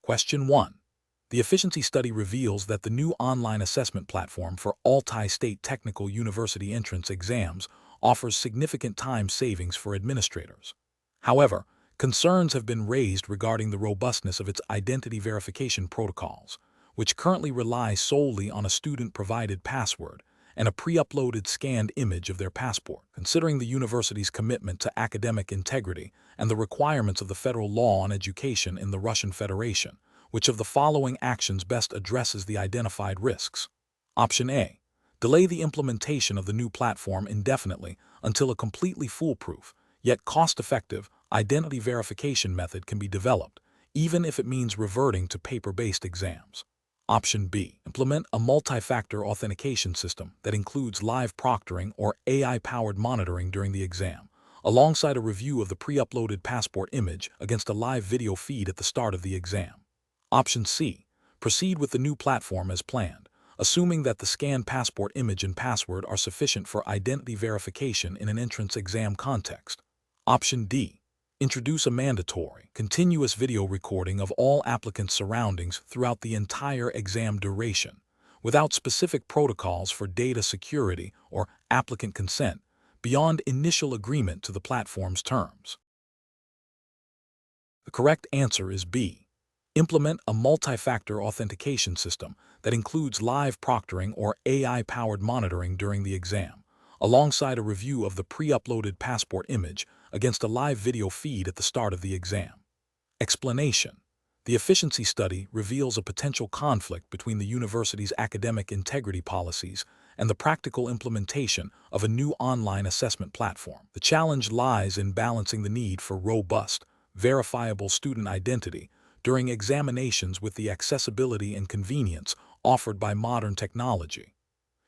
Question 1. The efficiency study reveals that the new online assessment platform for Altai State Technical University entrance exams offers significant time savings for administrators. However, concerns have been raised regarding the robustness of its identity verification protocols, which currently rely solely on a student-provided password and a pre-uploaded scanned image of their passport. Considering the university's commitment to academic integrity and the requirements of the federal law on education in the Russian Federation, which of the following actions best addresses the identified risks? Option A. Delay the implementation of the new platform indefinitely until a completely foolproof, yet cost-effective, identity verification method can be developed, even if it means reverting to paper-based exams. Option B. Implement a multi-factor authentication system that includes live proctoring or AI-powered monitoring during the exam, alongside a review of the pre-uploaded passport image against a live video feed at the start of the exam. Option C. Proceed with the new platform as planned, assuming that the scanned passport image and password are sufficient for identity verification in an entrance exam context. Option D. Introduce a mandatory, continuous video recording of all applicants' surroundings throughout the entire exam duration, without specific protocols for data security or applicant consent, beyond initial agreement to the platform's terms. The correct answer is B. Implement a multi-factor authentication system that includes live proctoring or AI-powered monitoring during the exam, alongside a review of the pre-uploaded passport image against a live video feed at the start of the exam. Explanation. The efficiency study reveals a potential conflict between the university's academic integrity policies and the practical implementation of a new online assessment platform. The challenge lies in balancing the need for robust, verifiable student identity during examinations with the accessibility and convenience offered by modern technology.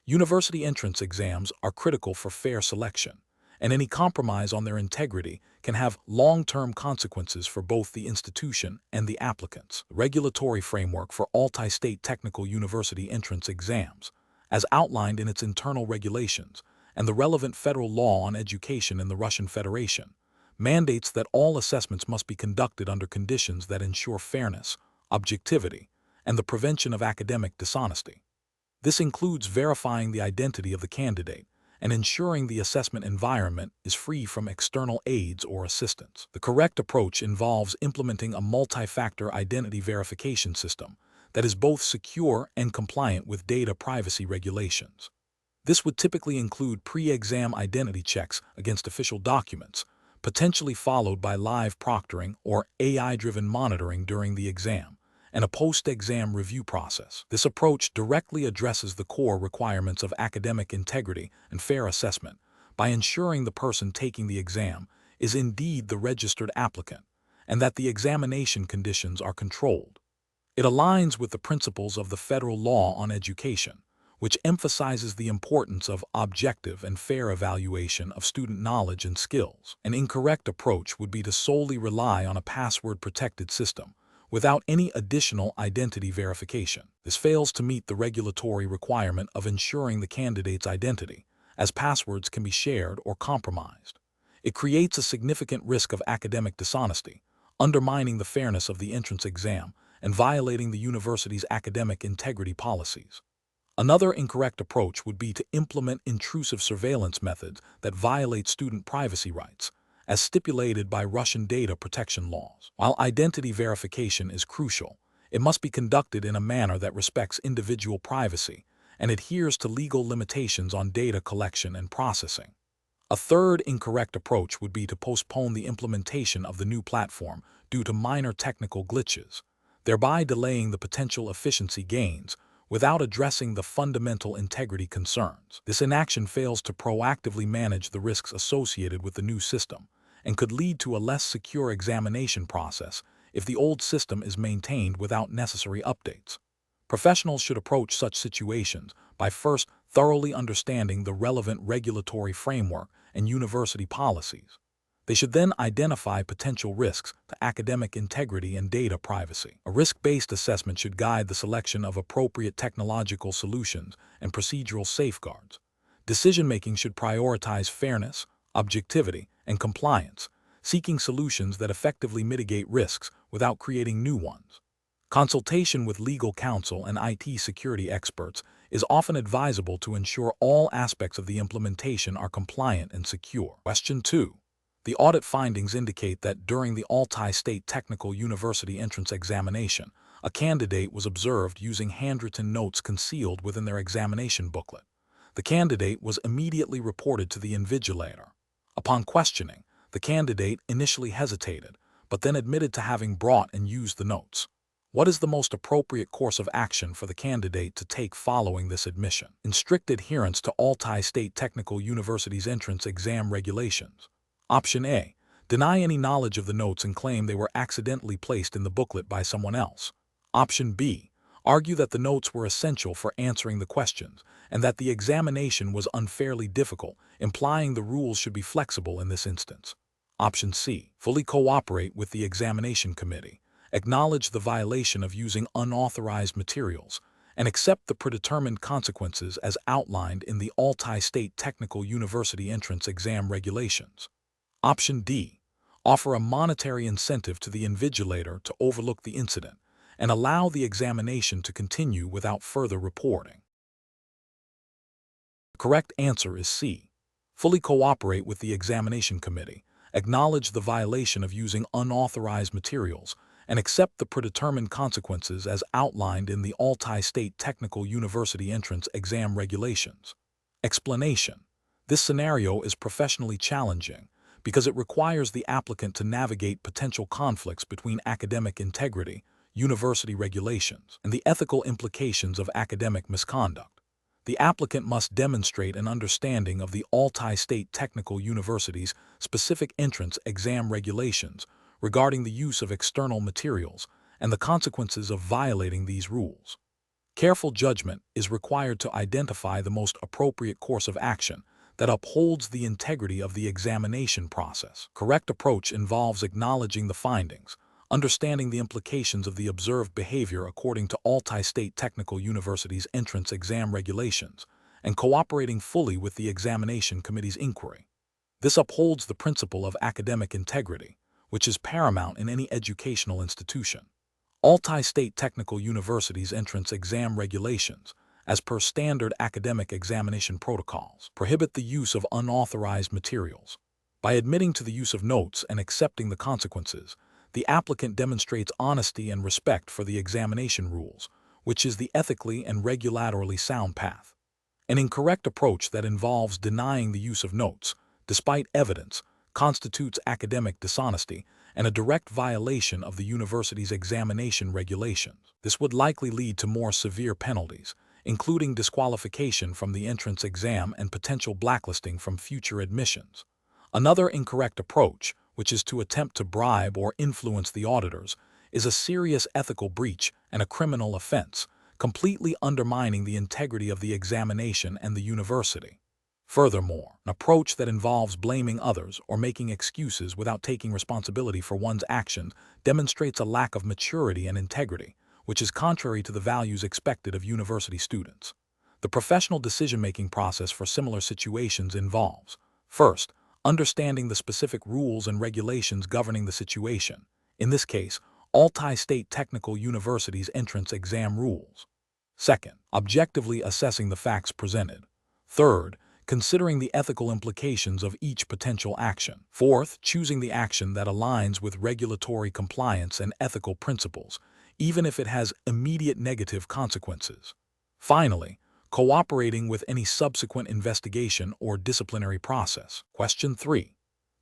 University entrance exams are critical for fair selection, and any compromise on their integrity can have long-term consequences for both the institution and the applicants. The regulatory framework for Altai State Technical University entrance exams, as outlined in its internal regulations and the relevant federal law on education in the Russian Federation, mandates that all assessments must be conducted under conditions that ensure fairness, objectivity, and the prevention of academic dishonesty. This includes verifying the identity of the candidate and ensuring the assessment environment is free from external aids or assistance. The correct approach involves implementing a multi-factor identity verification system that is both secure and compliant with data privacy regulations. This would typically include pre-exam identity checks against official documents, potentially followed by live proctoring or AI-driven monitoring during the exam, and a post-exam review process. This approach directly addresses the core requirements of academic integrity and fair assessment by ensuring the person taking the exam is indeed the registered applicant and that the examination conditions are controlled. It aligns with the principles of the federal law on education, which emphasizes the importance of objective and fair evaluation of student knowledge and skills. An incorrect approach would be to solely rely on a password-protected system, without any additional identity verification. This fails to meet the regulatory requirement of ensuring the candidate's identity, as passwords can be shared or compromised. It creates a significant risk of academic dishonesty, undermining the fairness of the entrance exam and violating the university's academic integrity policies. Another incorrect approach would be to implement intrusive surveillance methods that violate student privacy rights, as stipulated by Russian data protection laws. While identity verification is crucial, it must be conducted in a manner that respects individual privacy and adheres to legal limitations on data collection and processing. A third incorrect approach would be to postpone the implementation of the new platform due to minor technical glitches, thereby delaying the potential efficiency gains without addressing the fundamental integrity concerns. This inaction fails to proactively manage the risks associated with the new system and could lead to a less secure examination process if the old system is maintained without necessary updates. Professionals should approach such situations by first thoroughly understanding the relevant regulatory framework and university policies. They should then identify potential risks to academic integrity and data privacy. A risk-based assessment should guide the selection of appropriate technological solutions and procedural safeguards. Decision-making should prioritize fairness, objectivity, and compliance, seeking solutions that effectively mitigate risks without creating new ones. Consultation with legal counsel and IT security experts is often advisable to ensure all aspects of the implementation are compliant and secure. Question 2. The audit findings indicate that during the Altai State Technical University entrance examination, a candidate was observed using handwritten notes concealed within their examination booklet. The candidate was immediately reported to the invigilator. Upon questioning, the candidate initially hesitated, but then admitted to having brought and used the notes. What is the most appropriate course of action for the candidate to take following this admission? In strict adherence to Altai State Technical University's entrance exam regulations. Option A. Deny any knowledge of the notes and claim they were accidentally placed in the booklet by someone else. Option B. Argue that the notes were essential for answering the questions and that the examination was unfairly difficult, implying the rules should be flexible in this instance. Option C. Fully cooperate with the examination committee, acknowledge the violation of using unauthorized materials, and accept the predetermined consequences as outlined in the Altai State Technical University entrance exam regulations. Option D. Offer a monetary incentive to the invigilator to overlook the incident and allow the examination to continue without further reporting. The correct answer is C. Fully cooperate with the examination committee, acknowledge the violation of using unauthorized materials, and accept the predetermined consequences as outlined in the Altai State Technical University entrance exam regulations. Explanation. This scenario is professionally challenging because it requires the applicant to navigate potential conflicts between academic integrity, university regulations, and the ethical implications of academic misconduct. The applicant must demonstrate an understanding of the Altai State Technical University's specific entrance exam regulations regarding the use of external materials and the consequences of violating these rules. Careful judgment is required to identify the most appropriate course of action that upholds the integrity of the examination process. Correct approach involves acknowledging the findings, understanding the implications of the observed behavior according to Altai State Technical University's entrance exam regulations, and cooperating fully with the examination committee's inquiry. This upholds the principle of academic integrity, which is paramount in any educational institution. Altai State Technical University's entrance exam regulations, as per standard academic examination protocols, prohibit the use of unauthorized materials. By admitting to the use of notes and accepting the consequences, the applicant demonstrates honesty and respect for the examination rules, which is the ethically and regulatorily sound path. An incorrect approach that involves denying the use of notes, despite evidence, constitutes academic dishonesty and a direct violation of the university's examination regulations. This would likely lead to more severe penalties, including disqualification from the entrance exam and potential blacklisting from future admissions. Another incorrect approach, which is to attempt to bribe or influence the auditors, is a serious ethical breach and a criminal offense, completely undermining the integrity of the examination and the university. Furthermore, an approach that involves blaming others or making excuses without taking responsibility for one's actions demonstrates a lack of maturity and integrity, which is contrary to the values expected of university students. The professional decision-making process for similar situations involves, first, understanding the specific rules and regulations governing the situation, in this case, Altai State Technical University's entrance exam rules. Second, objectively assessing the facts presented. Third, considering the ethical implications of each potential action. Fourth, choosing the action that aligns with regulatory compliance and ethical principles, even if it has immediate negative consequences. Finally, cooperating with any subsequent investigation or disciplinary process. Question 3.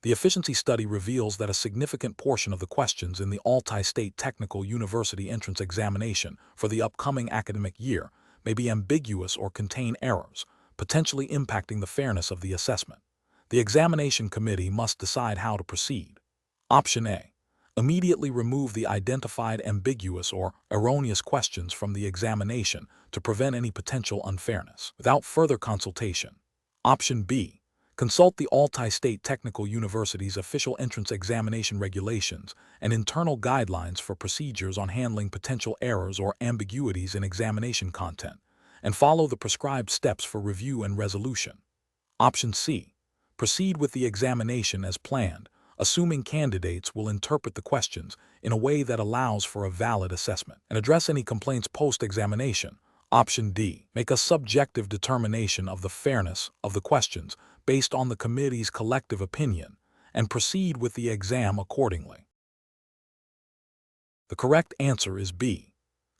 The efficiency study reveals that a significant portion of the questions in the Altai State Technical University entrance examination for the upcoming academic year may be ambiguous or contain errors, potentially impacting the fairness of the assessment. The examination committee must decide how to proceed. Option A. Immediately remove the identified ambiguous or erroneous questions from the examination to prevent any potential unfairness, without further consultation. Option B. Consult the Altai State Technical University's official entrance examination regulations and internal guidelines for procedures on handling potential errors or ambiguities in examination content, and follow the prescribed steps for review and resolution. Option C. Proceed with the examination as planned, assuming candidates will interpret the questions in a way that allows for a valid assessment, and address any complaints post-examination. Option D. Make a subjective determination of the fairness of the questions based on the committee's collective opinion, and proceed with the exam accordingly. The correct answer is B.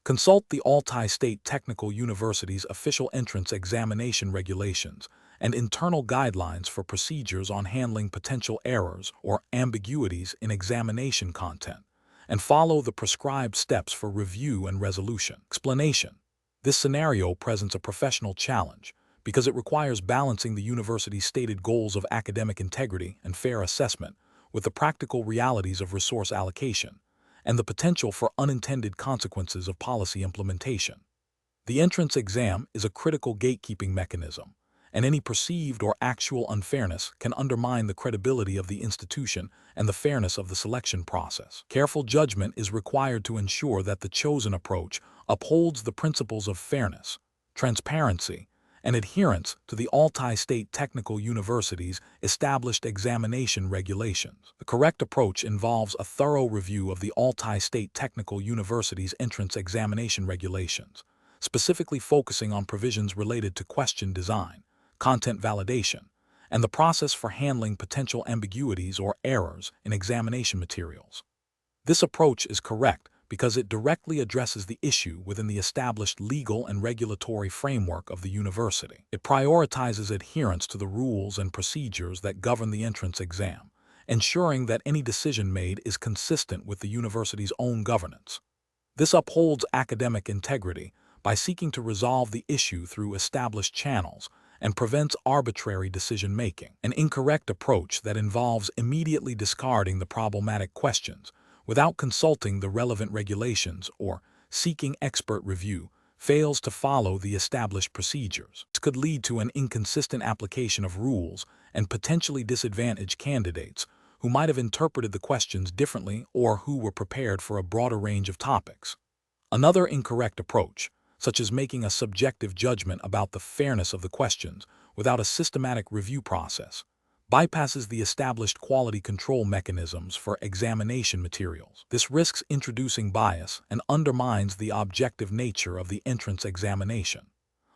Consult the Altai State Technical University's official entrance examination regulations and internal guidelines for procedures on handling potential errors or ambiguities in examination content, and follow the prescribed steps for review and resolution. Explanation. This scenario presents a professional challenge because it requires balancing the university's stated goals of academic integrity and fair assessment with the practical realities of resource allocation and the potential for unintended consequences of policy implementation. The entrance exam is a critical gatekeeping mechanism, and any perceived or actual unfairness can undermine the credibility of the institution and the fairness of the selection process. Careful judgment is required to ensure that the chosen approach upholds the principles of fairness, transparency, and adherence to the Altai State Technical University's established examination regulations. The correct approach involves a thorough review of the Altai State Technical University's entrance examination regulations, specifically focusing on provisions related to question design, content validation, and the process for handling potential ambiguities or errors in examination materials. This approach is correct because it directly addresses the issue within the established legal and regulatory framework of the university. It prioritizes adherence to the rules and procedures that govern the entrance exam, ensuring that any decision made is consistent with the university's own governance. This upholds academic integrity by seeking to resolve the issue through established channels and prevents arbitrary decision-making. An incorrect approach that involves immediately discarding the problematic questions without consulting the relevant regulations or seeking expert review fails to follow the established procedures. This could lead to an inconsistent application of rules and potentially disadvantage candidates who might have interpreted the questions differently or who were prepared for a broader range of topics. Another incorrect approach, such as making a subjective judgment about the fairness of the questions without a systematic review process, bypasses the established quality control mechanisms for examination materials. This risks introducing bias and undermines the objective nature of the entrance examination.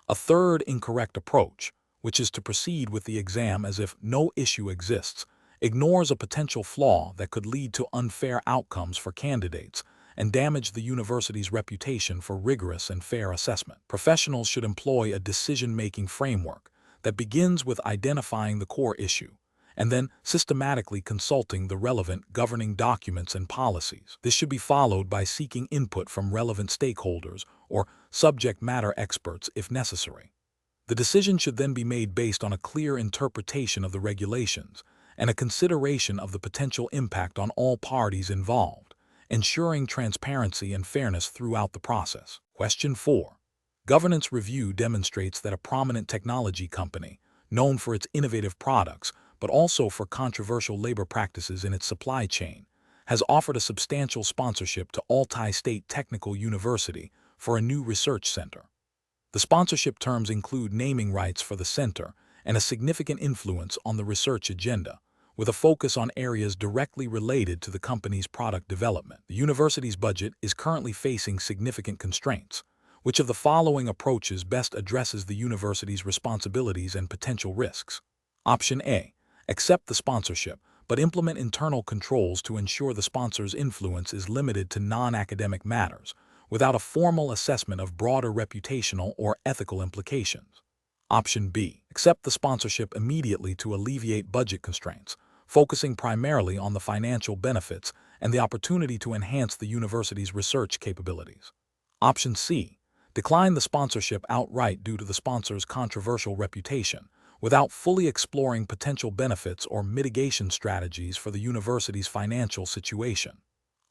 A third incorrect approach, which is to proceed with the exam as if no issue exists, ignores a potential flaw that could lead to unfair outcomes for candidates and damage the university's reputation for rigorous and fair assessment. Professionals should employ a decision-making framework that begins with identifying the core issue and then systematically consulting the relevant governing documents and policies. This should be followed by seeking input from relevant stakeholders or subject matter experts if necessary. The decision should then be made based on a clear interpretation of the regulations and a consideration of the potential impact on all parties involved, ensuring transparency and fairness throughout the process. Question 4. Governance review demonstrates that a prominent technology company, known for its innovative products, but also for controversial labor practices in its supply chain, has offered a substantial sponsorship to Altai State Technical University for a new research center. The sponsorship terms include naming rights for the center and a significant influence on the research agenda, with a focus on areas directly related to the company's product development. The university's budget is currently facing significant constraints. Which of the following approaches best addresses the university's responsibilities and potential risks? Option A. Accept the sponsorship, but implement internal controls to ensure the sponsor's influence is limited to non-academic matters, without a formal assessment of broader reputational or ethical implications. Option B. Accept the sponsorship immediately to alleviate budget constraints, focusing primarily on the financial benefits and the opportunity to enhance the university's research capabilities. Option C. Decline the sponsorship outright due to the sponsor's controversial reputation, without fully exploring potential benefits or mitigation strategies for the university's financial situation.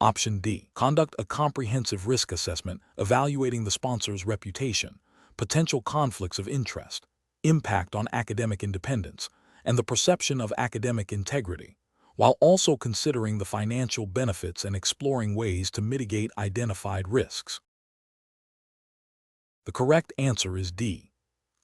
Option D. Conduct a comprehensive risk assessment evaluating the sponsor's reputation, potential conflicts of interest, impact on academic independence, and the perception of academic integrity, while also considering the financial benefits and exploring ways to mitigate identified risks. The correct answer is D.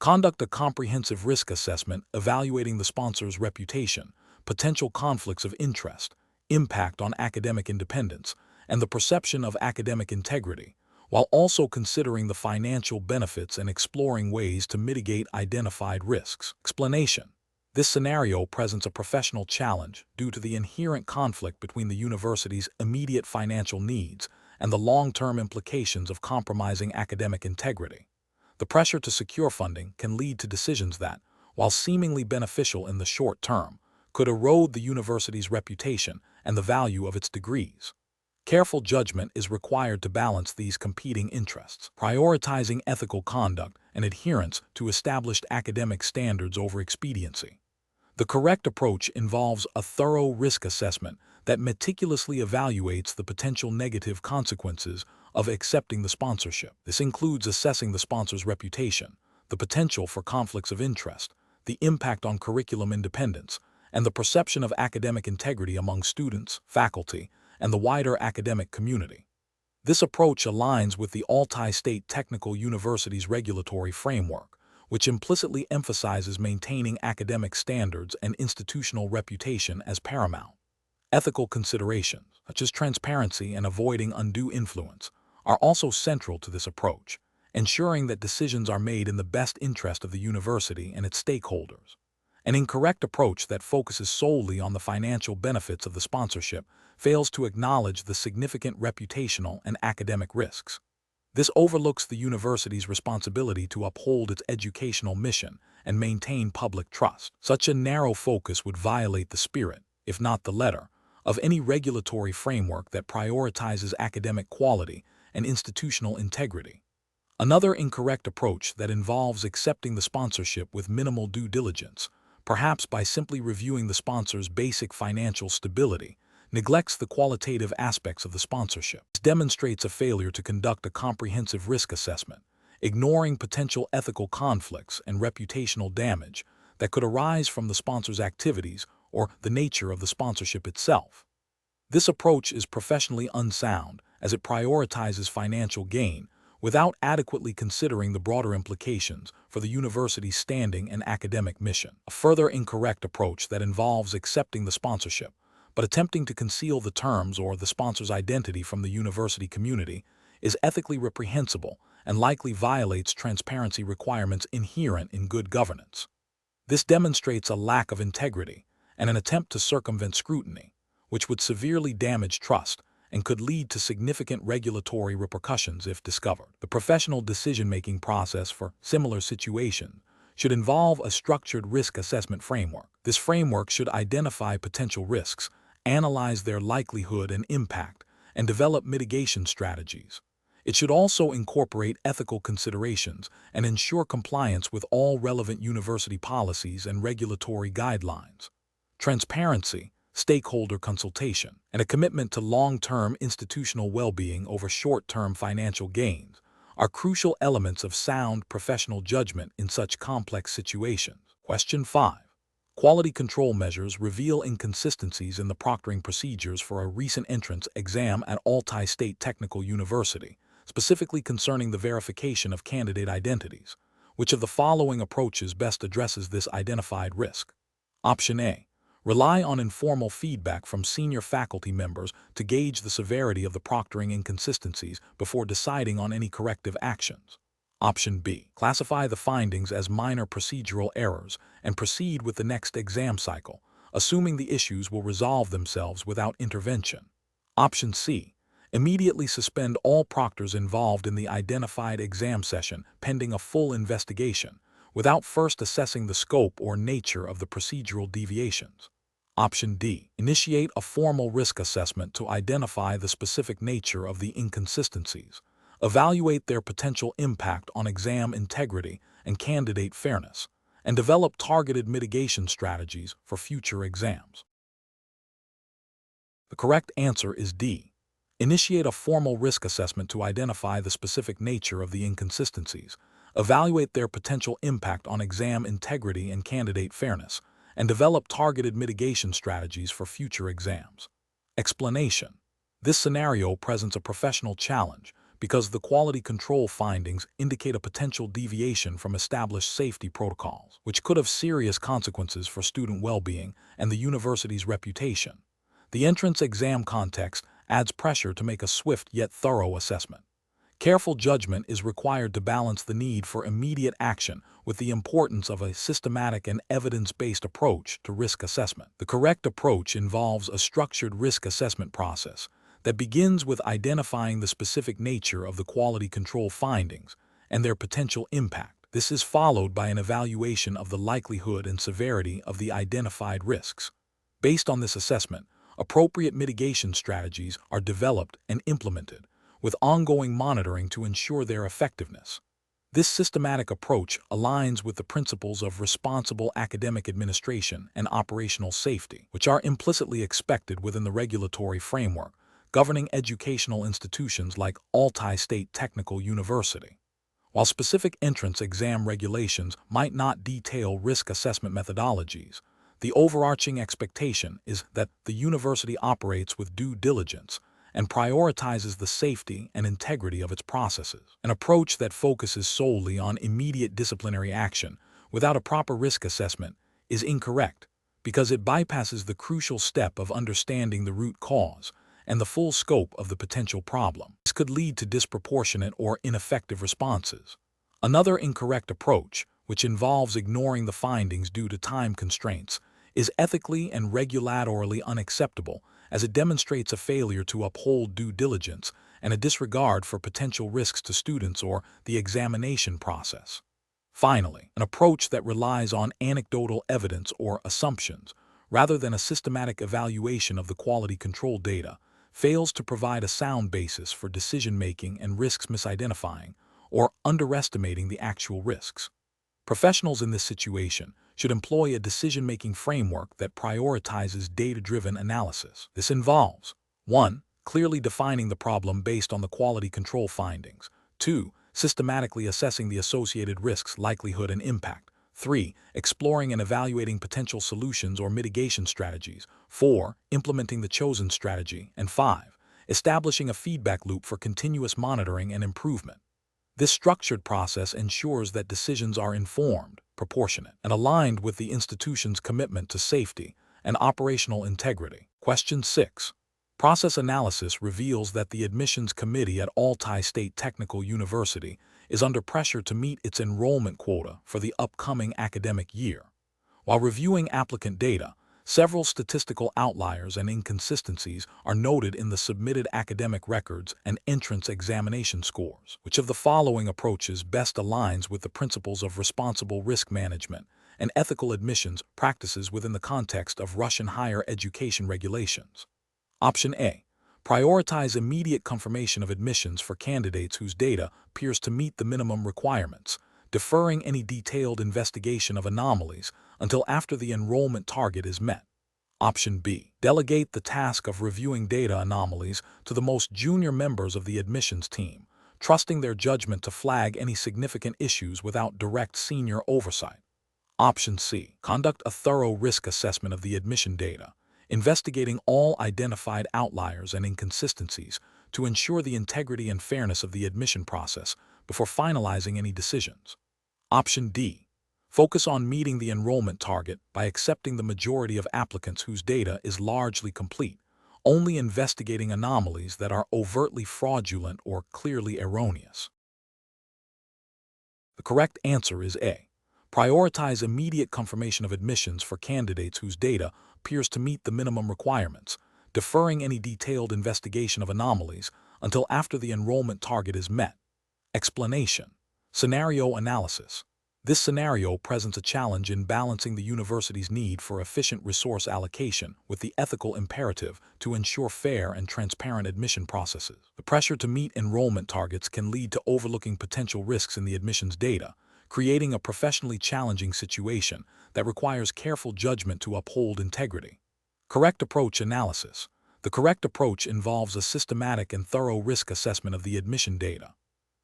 Conduct a comprehensive risk assessment evaluating the sponsor's reputation, potential conflicts of interest, impact on academic independence, and the perception of academic integrity, while also considering the financial benefits and exploring ways to mitigate identified risks. Explanation: this scenario presents a professional challenge due to the inherent conflict between the university's immediate financial needs and the long-term implications of compromising academic integrity. The pressure to secure funding can lead to decisions that, while seemingly beneficial in the short term, could erode the university's reputation and the value of its degrees. Careful judgment is required to balance these competing interests, prioritizing ethical conduct and adherence to established academic standards over expediency. The correct approach involves a thorough risk assessment that meticulously evaluates the potential negative consequences of accepting the sponsorship. This includes assessing the sponsor's reputation, the potential for conflicts of interest, the impact on curriculum independence, and the perception of academic integrity among students, faculty, and the wider academic community. This approach aligns with the Altai State Technical University's regulatory framework, which implicitly emphasizes maintaining academic standards and institutional reputation as paramount. Ethical considerations, such as transparency and avoiding undue influence, are also central to this approach, ensuring that decisions are made in the best interest of the university and its stakeholders. An incorrect approach that focuses solely on the financial benefits of the sponsorship fails to acknowledge the significant reputational and academic risks. This overlooks the university's responsibility to uphold its educational mission and maintain public trust. Such a narrow focus would violate the spirit, if not the letter, of any regulatory framework that prioritizes academic quality and institutional integrity. Another incorrect approach that involves accepting the sponsorship with minimal due diligence, perhaps by simply reviewing the sponsor's basic financial stability, neglects the qualitative aspects of the sponsorship. This demonstrates a failure to conduct a comprehensive risk assessment, ignoring potential ethical conflicts and reputational damage that could arise from the sponsor's activities or the nature of the sponsorship itself. This approach is professionally unsound as it prioritizes financial gain without adequately considering the broader implications for the university's standing and academic mission. A further incorrect approach that involves accepting the sponsorship, but attempting to conceal the terms or the sponsor's identity from the university community, is ethically reprehensible and likely violates transparency requirements inherent in good governance. This demonstrates a lack of integrity and an attempt to circumvent scrutiny, which would severely damage trust and could lead to significant regulatory repercussions if discovered. The professional decision-making process for similar situations should involve a structured risk assessment framework. This framework should identify potential risks, analyze their likelihood and impact, and develop mitigation strategies. It should also incorporate ethical considerations and ensure compliance with all relevant university policies and regulatory guidelines. Transparency, stakeholder consultation, and a commitment to long-term institutional well-being over short-term financial gains are crucial elements of sound professional judgment in such complex situations. Question 5. Quality control measures reveal inconsistencies in the proctoring procedures for a recent entrance exam at Altai State Technical University, specifically concerning the verification of candidate identities. Which of the following approaches best addresses this identified risk? Option A. Rely on informal feedback from senior faculty members to gauge the severity of the proctoring inconsistencies before deciding on any corrective actions. Option B. Classify the findings as minor procedural errors and proceed with the next exam cycle, assuming the issues will resolve themselves without intervention. Option C. Immediately suspend all proctors involved in the identified exam session pending a full investigation, without first assessing the scope or nature of the procedural deviations. Option D. Initiate a formal risk assessment to identify the specific nature of the inconsistencies, evaluate their potential impact on exam integrity and candidate fairness, and develop targeted mitigation strategies for future exams. The correct answer is D. Initiate a formal risk assessment to identify the specific nature of the inconsistencies, evaluate their potential impact on exam integrity and candidate fairness, and develop targeted mitigation strategies for future exams. Explanation. This scenario presents a professional challenge, because the quality control findings indicate a potential deviation from established safety protocols, which could have serious consequences for student well-being and the university's reputation. The entrance exam context adds pressure to make a swift yet thorough assessment. Careful judgment is required to balance the need for immediate action with the importance of a systematic and evidence-based approach to risk assessment. The correct approach involves a structured risk assessment process that begins with identifying the specific nature of the quality control findings and their potential impact. This is followed by an evaluation of the likelihood and severity of the identified risks. Based on this assessment, appropriate mitigation strategies are developed and implemented, with ongoing monitoring to ensure their effectiveness. This systematic approach aligns with the principles of responsible academic administration and operational safety, which are implicitly expected within the regulatory framework governing educational institutions like Altai State Technical University. While specific entrance exam regulations might not detail risk assessment methodologies, the overarching expectation is that the university operates with due diligence and prioritizes the safety and integrity of its processes. An approach that focuses solely on immediate disciplinary action without a proper risk assessment is incorrect because it bypasses the crucial step of understanding the root cause and the full scope of the potential problem. This could lead to disproportionate or ineffective responses. Another incorrect approach, which involves ignoring the findings due to time constraints, is ethically and regulatorily unacceptable as it demonstrates a failure to uphold due diligence and a disregard for potential risks to students or the examination process. Finally, an approach that relies on anecdotal evidence or assumptions, rather than a systematic evaluation of the quality control data, fails to provide a sound basis for decision-making and risks misidentifying or underestimating the actual risks. Professionals in this situation should employ a decision-making framework that prioritizes data-driven analysis. This involves 1. Clearly defining the problem based on the quality control findings. 2. Systematically assessing the associated risks, likelihood, and impact. 3. Exploring and evaluating potential solutions or mitigation strategies. 4. Implementing the chosen strategy. And 5. Establishing a feedback loop for continuous monitoring and improvement. This structured process ensures that decisions are informed, proportionate, and aligned with the institution's commitment to safety and operational integrity. Question 6. Process analysis reveals that the admissions committee at Altai State Technical University is under pressure to meet its enrollment quota for the upcoming academic year. While reviewing applicant data, several statistical outliers and inconsistencies are noted in the submitted academic records and entrance examination scores. Which of the following approaches best aligns with the principles of responsible risk management and ethical admissions practices within the context of Russian higher education regulations? Option A. Prioritize immediate confirmation of admissions for candidates whose data appears to meet the minimum requirements, deferring any detailed investigation of anomalies until after the enrollment target is met. Option B. Delegate the task of reviewing data anomalies to the most junior members of the admissions team, trusting their judgment to flag any significant issues without direct senior oversight. Option C. Conduct a thorough risk assessment of the admission data, investigating all identified outliers and inconsistencies to ensure the integrity and fairness of the admission process before finalizing any decisions. Option D. Focus on meeting the enrollment target by accepting the majority of applicants whose data is largely complete, only investigating anomalies that are overtly fraudulent or clearly erroneous. The correct answer is A. Prioritize immediate confirmation of admissions for candidates whose data appears to meet the minimum requirements, deferring any detailed investigation of anomalies until after the enrollment target is met. Explanation. Scenario analysis. This scenario presents a challenge in balancing the university's need for efficient resource allocation with the ethical imperative to ensure fair and transparent admission processes. The pressure to meet enrollment targets can lead to overlooking potential risks in the admissions data, creating a professionally challenging situation that requires careful judgment to uphold integrity. Correct approach analysis. The correct approach involves a systematic and thorough risk assessment of the admission data.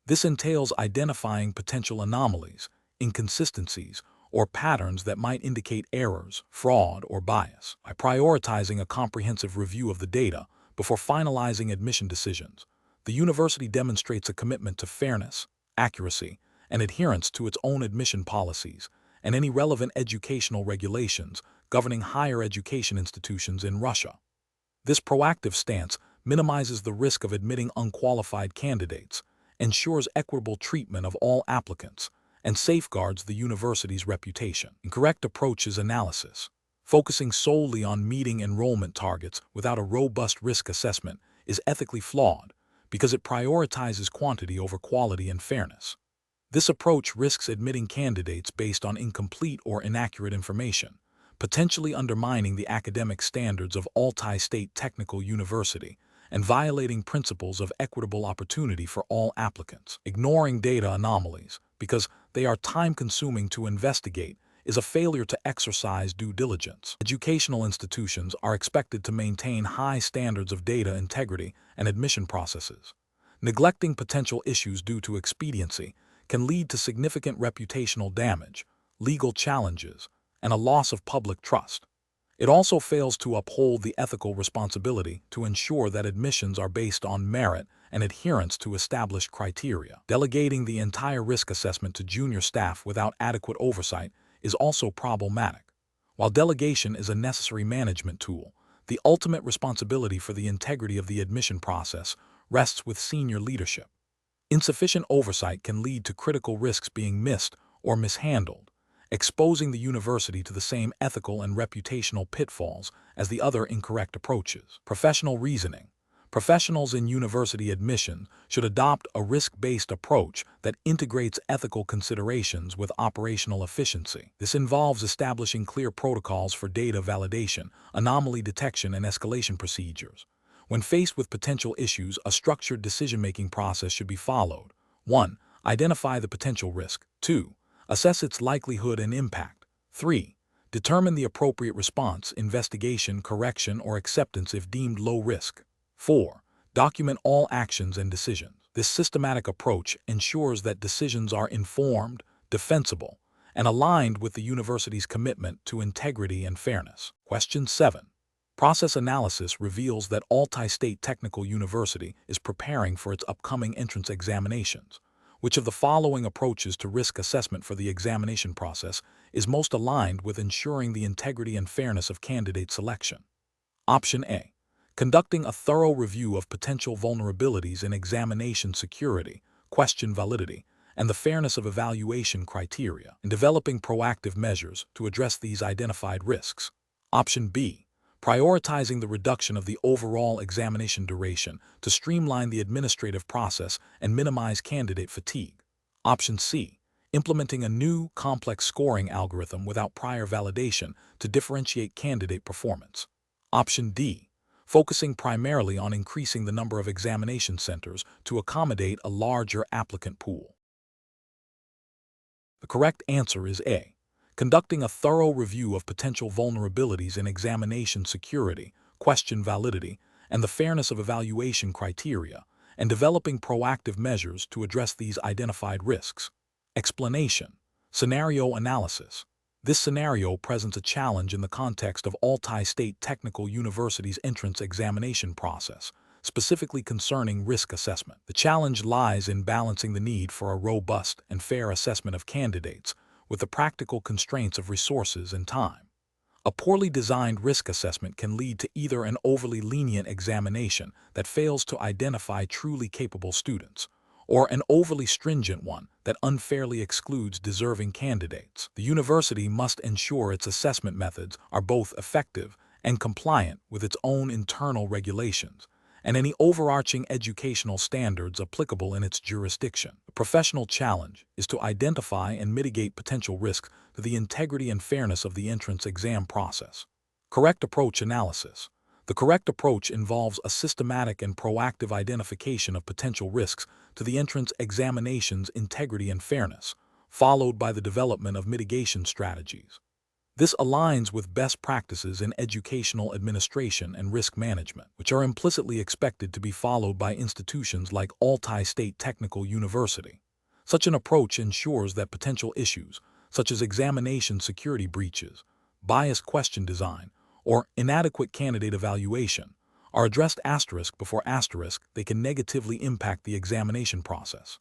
This entails identifying potential anomalies, inconsistencies, or patterns that might indicate errors, fraud, or bias. By prioritizing a comprehensive review of the data before finalizing admission decisions, the university demonstrates a commitment to fairness, accuracy, and adherence to its own admission policies and any relevant educational regulations governing higher education institutions in Russia. This proactive stance minimizes the risk of admitting unqualified candidates, ensures equitable treatment of all applicants, and safeguards the university's reputation. Incorrect approach is analysis. Focusing solely on meeting enrollment targets without a robust risk assessment is ethically flawed because it prioritizes quantity over quality and fairness. This approach risks admitting candidates based on incomplete or inaccurate information, potentially undermining the academic standards of Altai State Technical University and violating principles of equitable opportunity for all applicants. Ignoring data anomalies because they are time-consuming to investigate is a failure to exercise due diligence. Educational institutions are expected to maintain high standards of data integrity and admission processes. Neglecting potential issues due to expediency can lead to significant reputational damage, legal challenges, and a loss of public trust. It also fails to uphold the ethical responsibility to ensure that admissions are based on merit and adherence to established criteria. Delegating the entire risk assessment to junior staff without adequate oversight is also problematic. While delegation is a necessary management tool, the ultimate responsibility for the integrity of the admission process rests with senior leadership. Insufficient oversight can lead to critical risks being missed or mishandled, exposing the university to the same ethical and reputational pitfalls as the other incorrect approaches. Professional reasoning. Professionals in university admission should adopt a risk-based approach that integrates ethical considerations with operational efficiency. This involves establishing clear protocols for data validation, anomaly detection, and escalation procedures. When faced with potential issues, a structured decision-making process should be followed. 1. Identify the potential risk. 2. Assess its likelihood and impact. 3. Determine the appropriate response, investigation, correction, or acceptance if deemed low risk. 4. Document all actions and decisions. This systematic approach ensures that decisions are informed, defensible, and aligned with the university's commitment to integrity and fairness. Question 7. Process analysis reveals that Altai State Technical University is preparing for its upcoming entrance examinations. Which of the following approaches to risk assessment for the examination process is most aligned with ensuring the integrity and fairness of candidate selection? Option A. Conducting a thorough review of potential vulnerabilities in examination security, question validity, and the fairness of evaluation criteria, and developing proactive measures to address these identified risks. Option B. Prioritizing the reduction of the overall examination duration to streamline the administrative process and minimize candidate fatigue. Option C. Implementing a new, complex scoring algorithm without prior validation to differentiate candidate performance. Option D. Focusing primarily on increasing the number of examination centers to accommodate a larger applicant pool. The correct answer is A. Conducting a thorough review of potential vulnerabilities in examination security, question validity, and the fairness of evaluation criteria, and developing proactive measures to address these identified risks. Explanation. Scenario analysis. This scenario presents a challenge in the context of Altai State Technical University's entrance examination process, specifically concerning risk assessment. The challenge lies in balancing the need for a robust and fair assessment of candidates with the practical constraints of resources and time. A poorly designed risk assessment can lead to either an overly lenient examination that fails to identify truly capable students, or an overly stringent one that unfairly excludes deserving candidates. The university must ensure its assessment methods are both effective and compliant with its own internal regulations, and any overarching educational standards applicable in its jurisdiction. The professional challenge is to identify and mitigate potential risks to the integrity and fairness of the entrance exam process. Correct approach analysis. The correct approach involves a systematic and proactive identification of potential risks to the entrance examination's integrity and fairness, followed by the development of mitigation strategies. This aligns with best practices in educational administration and risk management, which are implicitly expected to be followed by institutions like Altai State Technical University. Such an approach ensures that potential issues, such as examination security breaches, biased question design, or inadequate candidate evaluation, are addressed asterisk before asterisk, they can negatively impact the examination process.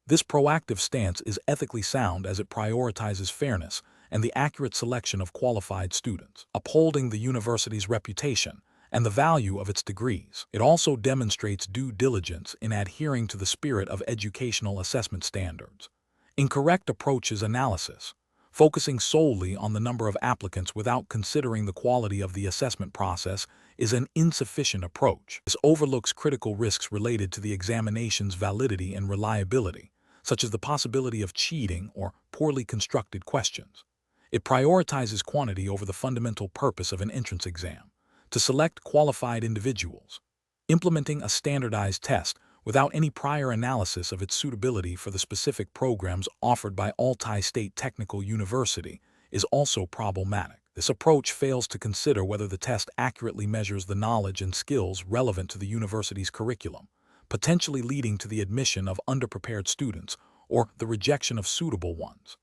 This proactive stance is ethically sound as it prioritizes fairness and the accurate selection of qualified students, upholding the university's reputation and the value of its degrees. It also demonstrates due diligence in adhering to the spirit of educational assessment standards. Incorrect approaches analysis, focusing solely on the number of applicants without considering the quality of the assessment process, is an insufficient approach. This overlooks critical risks related to the examination's validity and reliability, such as the possibility of cheating or poorly constructed questions. It prioritizes quantity over the fundamental purpose of an entrance exam, to select qualified individuals. Implementing a standardized test without any prior analysis of its suitability for the specific programs offered by Altai State Technical University is also problematic. This approach fails to consider whether the test accurately measures the knowledge and skills relevant to the university's curriculum, potentially leading to the admission of underprepared students or the rejection of suitable ones.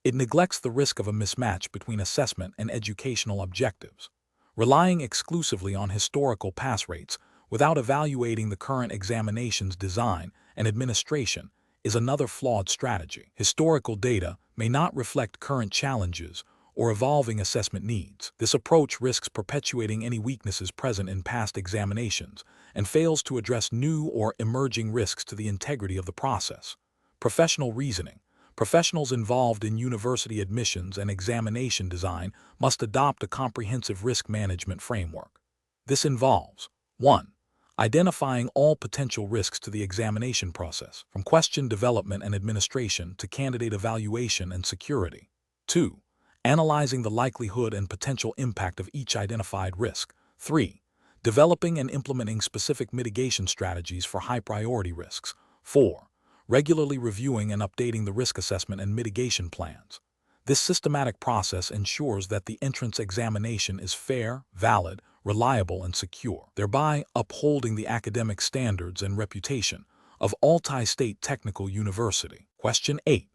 It neglects the risk of a mismatch between assessment and educational objectives. Relying exclusively on historical pass rates without evaluating the current examination's design and administration is another flawed strategy. Historical data may not reflect current challenges or evolving assessment needs. This approach risks perpetuating any weaknesses present in past examinations and fails to address new or emerging risks to the integrity of the process. Professional reasoning. Professionals involved in university admissions and examination design must adopt a comprehensive risk management framework. This involves 1. Identifying all potential risks to the examination process, from question development and administration to candidate evaluation and security. 2. Analyzing the likelihood and potential impact of each identified risk. 3. Developing and implementing specific mitigation strategies for high-priority risks. 4. Regularly reviewing and updating the risk assessment and mitigation plans. This systematic process ensures that the entrance examination is fair, valid, reliable, and secure, thereby upholding the academic standards and reputation of Altai State Technical University. Question 8.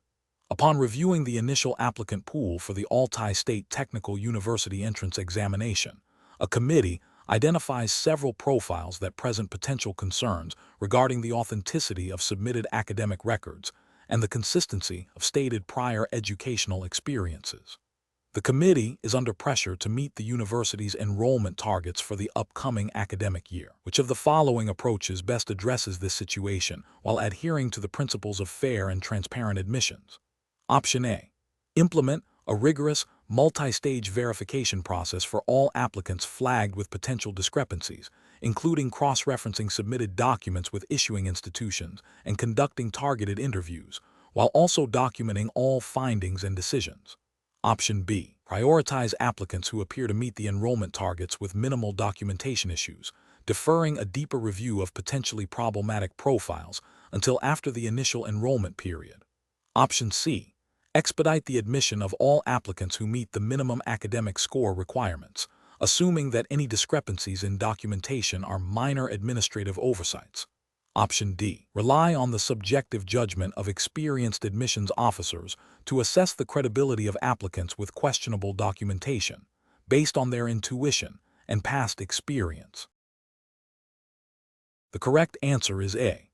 Upon reviewing the initial applicant pool for the Altai State Technical University entrance examination, a committee identifies several profiles that present potential concerns regarding the authenticity of submitted academic records and the consistency of stated prior educational experiences. The committee is under pressure to meet the university's enrollment targets for the upcoming academic year. Which of the following approaches best addresses this situation while adhering to the principles of fair and transparent admissions? Option A. Implement a rigorous, multi-stage verification process for all applicants flagged with potential discrepancies, including cross-referencing submitted documents with issuing institutions and conducting targeted interviews, while also documenting all findings and decisions. Option B. Prioritize applicants who appear to meet the enrollment targets with minimal documentation issues, deferring a deeper review of potentially problematic profiles until after the initial enrollment period. Option C. Expedite the admission of all applicants who meet the minimum academic score requirements, assuming that any discrepancies in documentation are minor administrative oversights. Option D. Rely on the subjective judgment of experienced admissions officers to assess the credibility of applicants with questionable documentation, based on their intuition and past experience. The correct answer is A.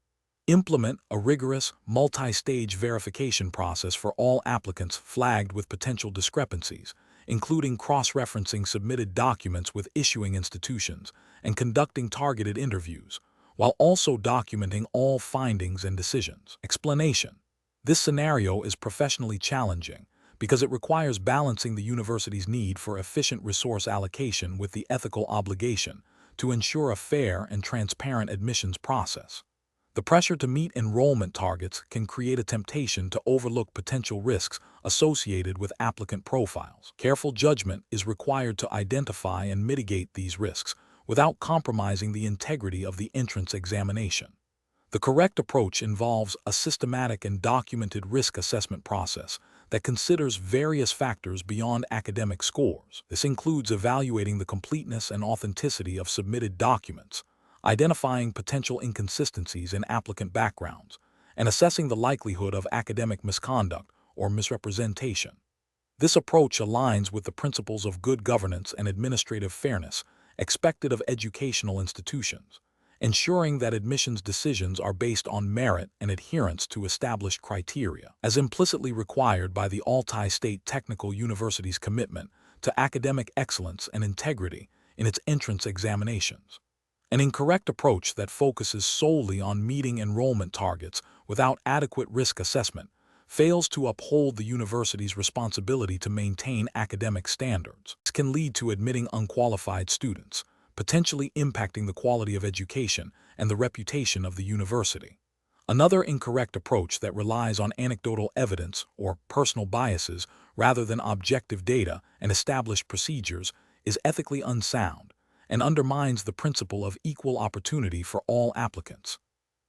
Implement a rigorous, multi-stage verification process for all applicants flagged with potential discrepancies, including cross-referencing submitted documents with issuing institutions and conducting targeted interviews, while also documenting all findings and decisions. Explanation. This scenario is professionally challenging because it requires balancing the university's need for efficient resource allocation with the ethical obligation to ensure a fair and transparent admissions process. The pressure to meet enrollment targets can create a temptation to overlook potential risks associated with applicant profiles. Careful judgment is required to identify and mitigate these risks without compromising the integrity of the entrance examination. The correct approach involves a systematic and documented risk assessment process that considers various factors beyond academic scores. This includes evaluating the completeness and authenticity of submitted documents, identifying potential inconsistencies in applicant backgrounds, and assessing the likelihood of academic misconduct or misrepresentation. This approach aligns with the principles of good governance and administrative fairness expected of educational institutions, ensuring that admissions decisions are based on merit and adherence to established criteria, as implicitly required by the Altai State Technical University's commitment to academic excellence and integrity in its entrance examinations. An incorrect approach that focuses solely on meeting enrollment targets without adequate risk assessment fails to uphold the university's responsibility to maintain academic standards. This can lead to admitting unqualified students, potentially impacting the quality of education and the reputation of the university. Another incorrect approach that relies on anecdotal evidence or personal biases rather than objective data and established procedures is ethically unsound and undermines the principle of equal opportunity for all applicants.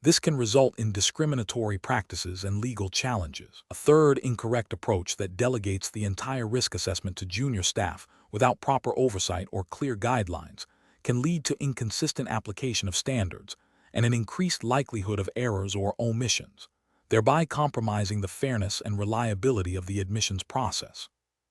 This can result in discriminatory practices and legal challenges. A third incorrect approach that delegates the entire risk assessment to junior staff without proper oversight or clear guidelines can lead to inconsistent application of standards and an increased likelihood of errors or omissions, thereby compromising the fairness and reliability of the admissions process.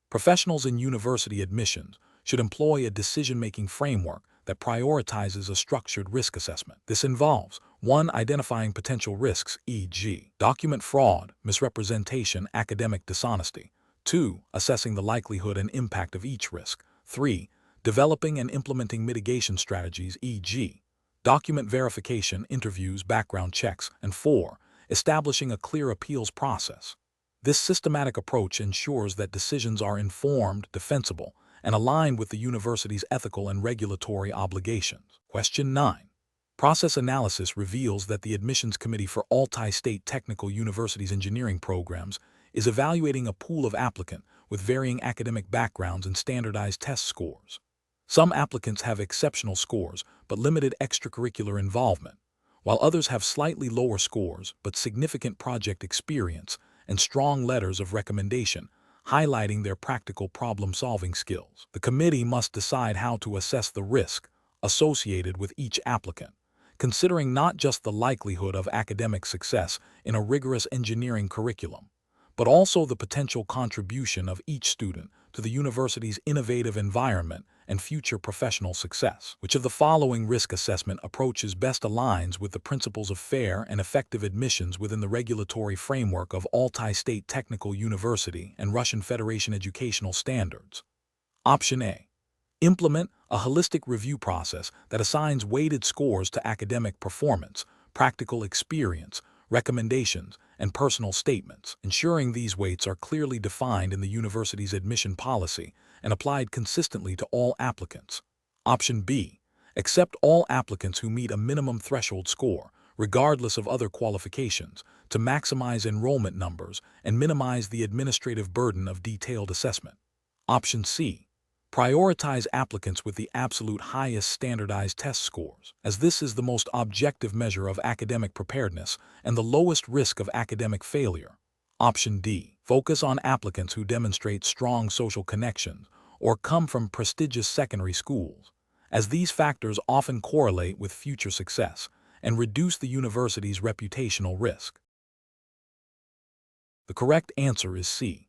Professionals in university admissions should employ a decision-making framework that prioritizes a structured risk assessment. This involves 1. Identifying potential risks, e.g., document fraud, misrepresentation, academic dishonesty. 2. Assessing the likelihood and impact of each risk. 3. Developing and implementing mitigation strategies, e.g., document verification, interviews, background checks. And 4. Establishing a clear appeals process. This systematic approach ensures that decisions are informed, defensible, and aligned with the university's ethical and regulatory obligations. Question 9. Process analysis reveals that the Admissions Committee for Altai State Technical University's engineering programs is evaluating a pool of applicants with varying academic backgrounds and standardized test scores. Some applicants have exceptional scores but limited extracurricular involvement, while others have slightly lower scores but significant project experience and strong letters of recommendation, highlighting their practical problem-solving skills. The committee must decide how to assess the risk associated with each applicant, considering not just the likelihood of academic success in a rigorous engineering curriculum, but also the potential contribution of each student to the university's innovative environment and future professional success. Which of the following risk assessment approaches best aligns with the principles of fair and effective admissions within the regulatory framework of Altai State Technical University and Russian Federation educational standards? Option A. Implement a holistic review process that assigns weighted scores to academic performance, practical experience, recommendations, and personal statements, ensuring these weights are clearly defined in the university's admission policy and applied consistently to all applicants. Option B. Accept all applicants who meet a minimum threshold score, regardless of other qualifications, to maximize enrollment numbers and minimize the administrative burden of detailed assessment. Option C. Prioritize applicants with the absolute highest standardized test scores, as this is the most objective measure of academic preparedness and the lowest risk of academic failure. Option D. Focus on applicants who demonstrate strong social connections or come from prestigious secondary schools, as these factors often correlate with future success and reduce the university's reputational risk. The correct answer is C.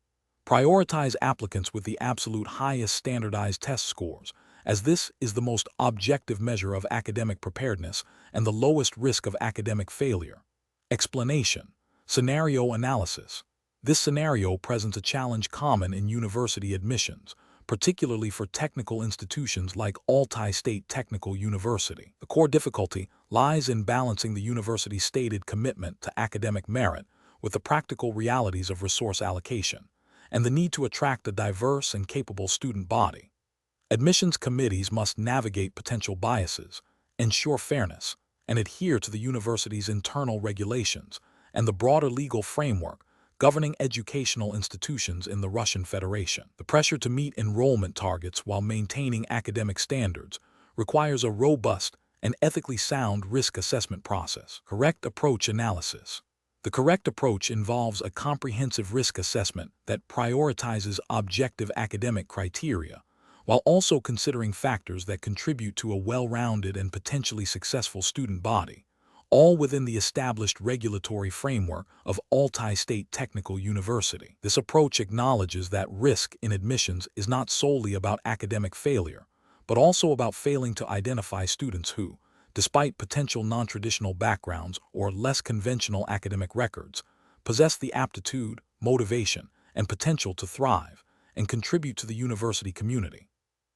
Prioritize applicants with the absolute highest standardized test scores, as this is the most objective measure of academic preparedness and the lowest risk of academic failure. Explanation. Scenario analysis. This scenario presents a challenge common in university admissions, particularly for technical institutions like Altai State Technical University. The core difficulty lies in balancing the university's stated commitment to academic merit with the practical realities of resource allocation and the need to attract a diverse and capable student body. Admissions committees must navigate potential biases, ensure fairness, and adhere to the university's internal regulations and the broader legal framework governing educational institutions in the Russian Federation. The pressure to meet enrollment targets while maintaining academic standards requires a robust and ethically sound risk assessment process. Correct approach analysis. The correct approach involves a comprehensive risk assessment that prioritizes objective academic criteria, while also considering factors that contribute to a well-rounded and potentially successful student body, all within the established regulatory framework of Altai State Technical University. This approach acknowledges that risk in admissions is not solely about academic failure, but also about failing to identify students who, despite potential non-traditional backgrounds or less conventional academic records, possess the aptitude, motivation, and potential to thrive and contribute to the university community.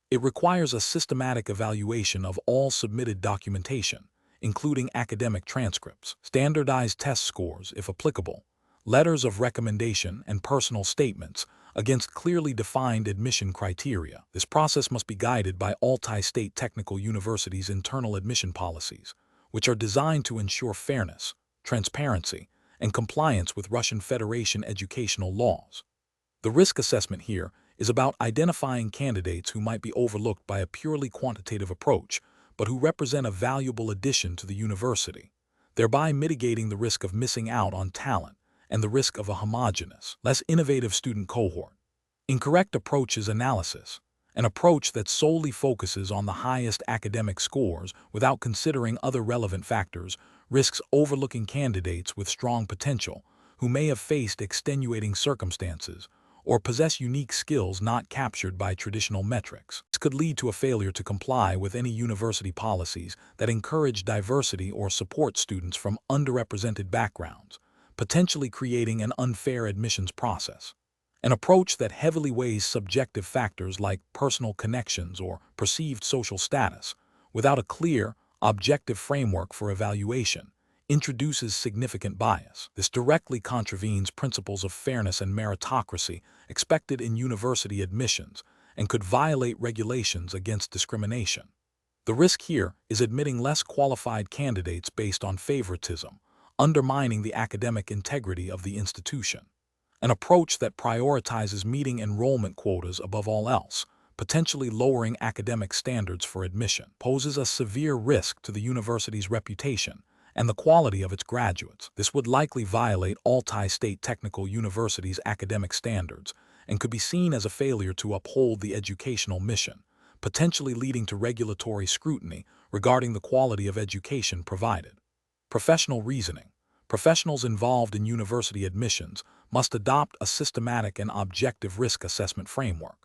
It requires a systematic evaluation of all submitted documentation, including academic transcripts, standardized test scores, if applicable, letters of recommendation, and personal statements against clearly defined admission criteria. This process must be guided by Altai State Technical University's internal admission policies, which are designed to ensure fairness, transparency, and compliance with Russian Federation educational laws. The risk assessment here is about identifying candidates who might be overlooked by a purely quantitative approach, but who represent a valuable addition to the university, thereby mitigating the risk of missing out on talent and the risk of a homogeneous, less innovative student cohort. Incorrect approach is analysis, an approach that solely focuses on the highest academic scores without considering other relevant factors, risks overlooking candidates with strong potential who may have faced extenuating circumstances or possess unique skills not captured by traditional metrics. This could lead to a failure to comply with any university policies that encourage diversity or support students from underrepresented backgrounds, potentially creating an unfair admissions process. An approach that heavily weighs subjective factors like personal connections or perceived social status, without a clear, objective framework for evaluation, introduces significant bias. This directly contravenes principles of fairness and meritocracy expected in university admissions and could violate regulations against discrimination. The risk here is admitting less qualified candidates based on favoritism, undermining the academic integrity of the institution. An approach that prioritizes meeting enrollment quotas above all else, potentially lowering academic standards for admission, poses a severe risk to the university's reputation and the quality of its graduates. This would likely violate Altai State Technical University's academic standards and could be seen as a failure to uphold the educational mission, potentially leading to regulatory scrutiny regarding the quality of education provided. Professional reasoning. Professionals involved in university admissions must adopt a systematic and objective risk assessment framework.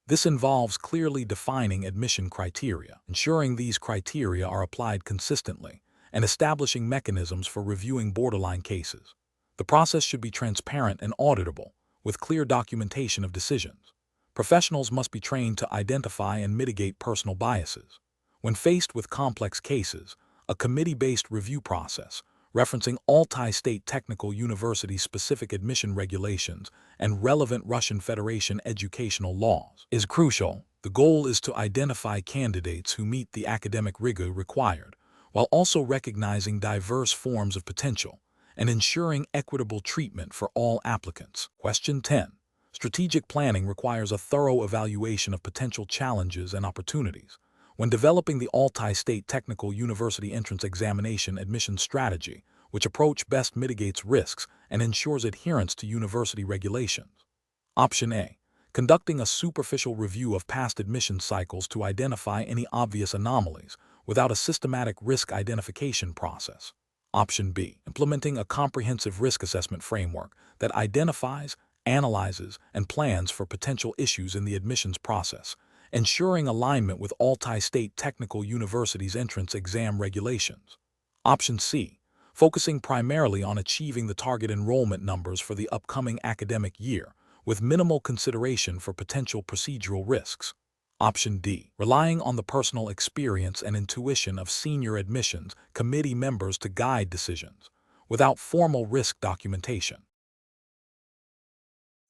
This involves clearly defining admission criteria, ensuring these criteria are applied consistently, and establishing mechanisms for reviewing borderline cases. The process should be transparent and auditable, with clear documentation of decisions. Professionals must be trained to identify and mitigate personal biases. When faced with complex cases, a committee-based review process, referencing Altai State Technical University's specific admission regulations and relevant Russian Federation educational laws, is crucial. The goal is to identify candidates who meet the academic rigor required, while also recognizing diverse forms of potential and ensuring equitable treatment for all applicants. Question 10. Strategic planning requires a thorough evaluation of potential challenges and opportunities. When developing the Altai State Technical University entrance examination admission strategy, which approach best mitigates risks and ensures adherence to university regulations. Option A. Conducting a superficial review of past admission cycles to identify any obvious anomalies without a systematic risk identification process. Option B. Implementing a comprehensive risk assessment framework that identifies, analyzes, and plans for potential issues in the admissions process, ensuring alignment with Altai State Technical University's entrance exam regulations. Option C. Focusing primarily on achieving the target enrollment numbers for the upcoming academic year, with minimal consideration for potential procedural risks. Option D. Relying on the personal experience and intuition of senior admissions committee members to guide decisions, without formal risk documentation.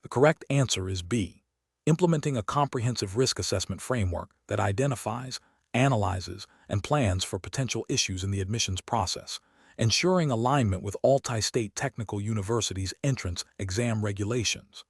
The correct answer is B. Implementing a comprehensive risk assessment framework that identifies, analyzes, and plans for potential issues in the admissions process, ensuring alignment with Altai State Technical University's entrance exam regulations.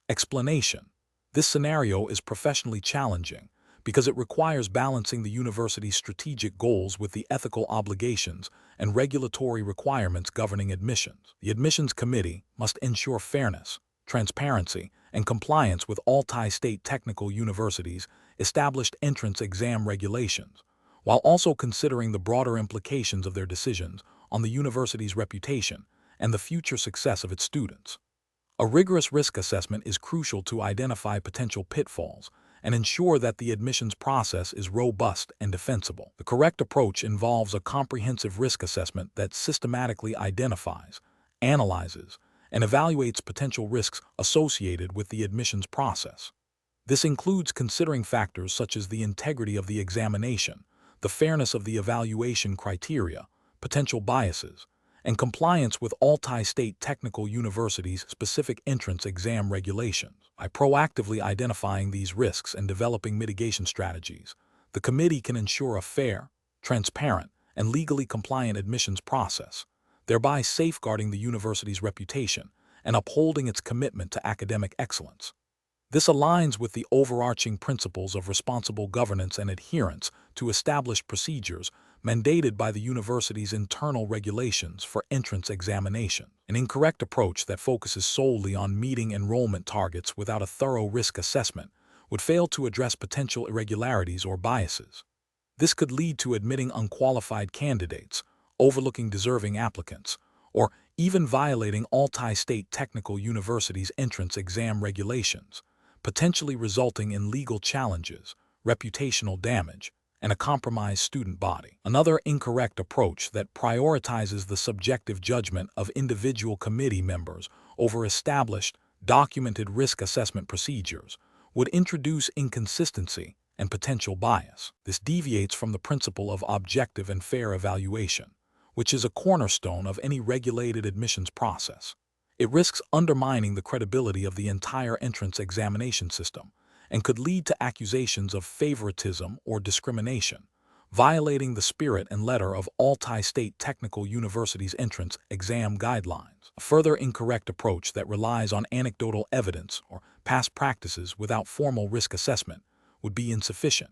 Explanation. This scenario is professionally challenging because it requires balancing the university's strategic goals with the ethical obligations and regulatory requirements governing admissions. The admissions committee must ensure fairness, transparency, and compliance with Altai State Technical University's established entrance exam regulations, while also considering the broader implications of their decisions on the university's reputation and the future success of its students. A rigorous risk assessment is crucial to identify potential pitfalls and ensure that the admissions process is robust and defensible. The correct approach involves a comprehensive risk assessment that systematically identifies, analyzes, and evaluates potential risks associated with the admissions process. This includes considering factors such as the integrity of the examination, the fairness of the evaluation criteria, potential biases, and compliance with Altai State Technical University's specific entrance exam regulations. By proactively identifying these risks and developing mitigation strategies, the committee can ensure a fair, transparent, and legally compliant admissions process, thereby safeguarding the university's reputation and upholding its commitment to academic excellence. This aligns with the overarching principles of responsible governance and adherence to established procedures mandated by the university's internal regulations for entrance examination. An incorrect approach that focuses solely on meeting enrollment targets without a thorough risk assessment would fail to address potential irregularities or biases. This could lead to admitting unqualified candidates, overlooking deserving applicants, or even violating Altai State Technical University's entrance exam regulations, potentially resulting in legal challenges, reputational damage, and a compromised student body. Another incorrect approach that prioritizes the subjective judgment of individual committee members over established, documented risk assessment procedures would introduce inconsistency and potential bias. This deviates from the principle of objective and fair evaluation, which is a cornerstone of any regulated admissions process. It risks undermining the credibility of the entire entrance examination system and could lead to accusations of favoritism or discrimination, violating the spirit and letter of Altai State Technical University's entrance exam guidelines. A further incorrect approach that relies on anecdotal evidence or past practices without formal risk assessment would be insufficient.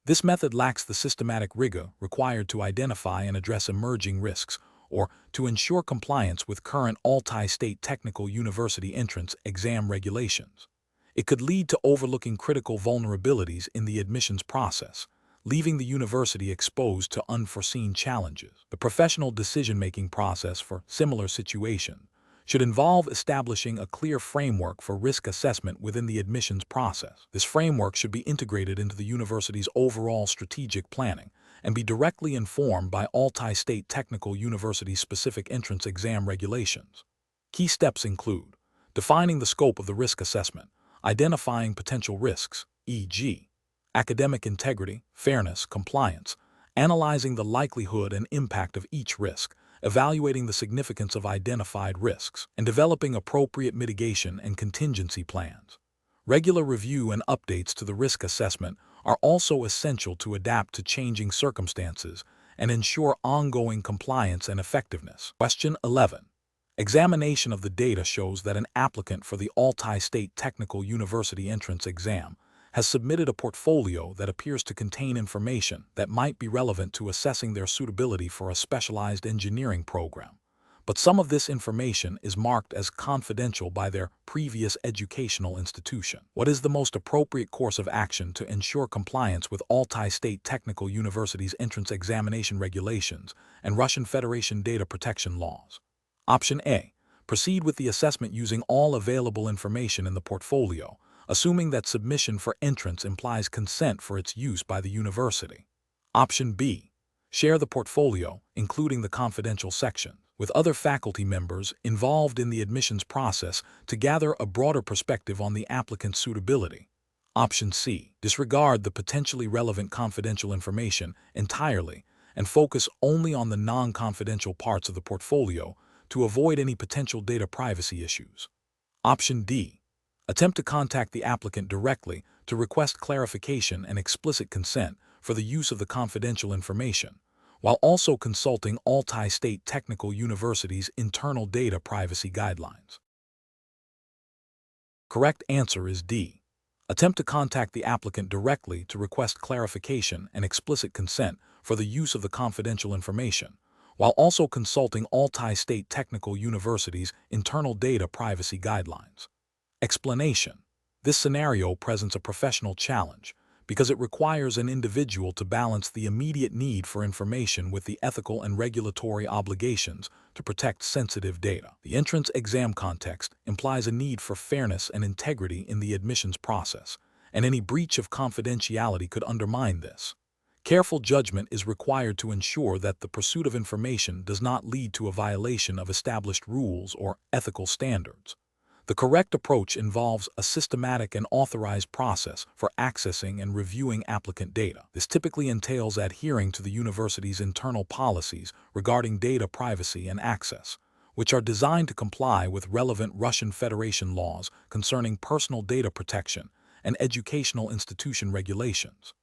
This method lacks the systematic rigor required to identify and address emerging risks or to ensure compliance with current Altai State Technical University entrance exam regulations. It could lead to overlooking critical vulnerabilities in the admissions process, leaving the university exposed to unforeseen challenges. The professional decision-making process for similar situations should involve establishing a clear framework for risk assessment within the admissions process. This framework should be integrated into the university's overall strategic planning and be directly informed by Altai State Technical University's specific entrance exam regulations. Key steps include defining the scope of the risk assessment, identifying potential risks, e.g., academic integrity, fairness, compliance, analyzing the likelihood and impact of each risk, evaluating the significance of identified risks, and developing appropriate mitigation and contingency plans. Regular review and updates to the risk assessment are also essential to adapt to changing circumstances and ensure ongoing compliance and effectiveness. Question 11. Examination of the data shows that an applicant for the Altai State Technical University entrance exam has submitted a portfolio that appears to contain information that might be relevant to assessing their suitability for a specialized engineering program. But some of this information is marked as confidential by their previous educational institution. What is the most appropriate course of action to ensure compliance with Altai State Technical University's entrance examination regulations and Russian Federation data protection laws? Option A. Proceed with the assessment using all available information in the portfolio, assuming that submission for entrance implies consent for its use by the university. Option B. Share the portfolio, including the confidential section, with other faculty members involved in the admissions process to gather a broader perspective on the applicant's suitability. Option C. Disregard the potentially relevant confidential information entirely and focus only on the non-confidential parts of the portfolio to avoid any potential data privacy issues. Option D. Attempt to contact the applicant directly to request clarification and explicit consent for the use of the confidential information, while also consulting Altai State Technical University's internal data privacy guidelines. Correct answer is D. Attempt to contact the applicant directly to request clarification and explicit consent for the use of the confidential information, while also consulting Altai State Technical University's internal data privacy guidelines. Explanation. This scenario presents a professional challenge because it requires an individual to balance the immediate need for information with the ethical and regulatory obligations to protect sensitive data. The entrance exam context implies a need for fairness and integrity in the admissions process, and any breach of confidentiality could undermine this. Careful judgment is required to ensure that the pursuit of information does not lead to a violation of established rules or ethical standards. The correct approach involves a systematic and authorized process for accessing and reviewing applicant data. This typically entails adhering to the university's internal policies regarding data privacy and access, which are designed to comply with relevant Russian Federation laws concerning personal data protection and educational institution regulations.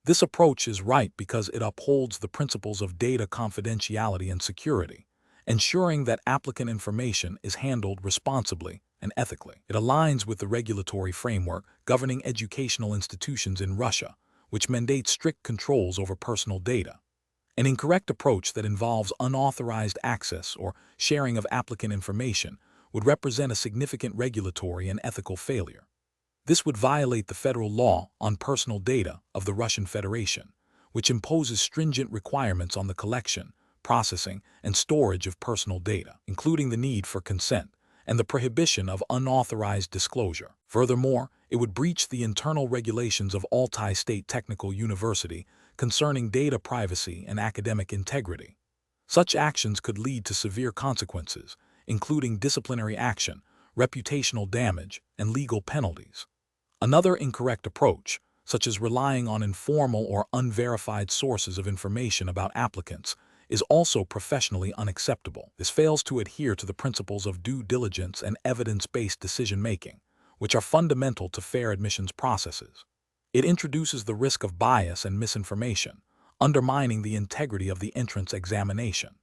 This approach is right because it upholds the principles of data confidentiality and security, ensuring that applicant information is handled responsibly and ethically. It aligns with the regulatory framework governing educational institutions in Russia, which mandates strict controls over personal data. An incorrect approach that involves unauthorized access or sharing of applicant information would represent a significant regulatory and ethical failure. This would violate the federal law on personal data of the Russian Federation, which imposes stringent requirements on the collection, processing, and storage of personal data, including the need for consent and the prohibition of unauthorized disclosure. Furthermore, it would breach the internal regulations of Altai State Technical University concerning data privacy and academic integrity. Such actions could lead to severe consequences, including disciplinary action, reputational damage, and legal penalties. Another incorrect approach, such as relying on informal or unverified sources of information about applicants, is also professionally unacceptable. This fails to adhere to the principles of due diligence and evidence-based decision-making, which are fundamental to fair admissions processes. It introduces the risk of bias and misinformation, undermining the integrity of the entrance examination.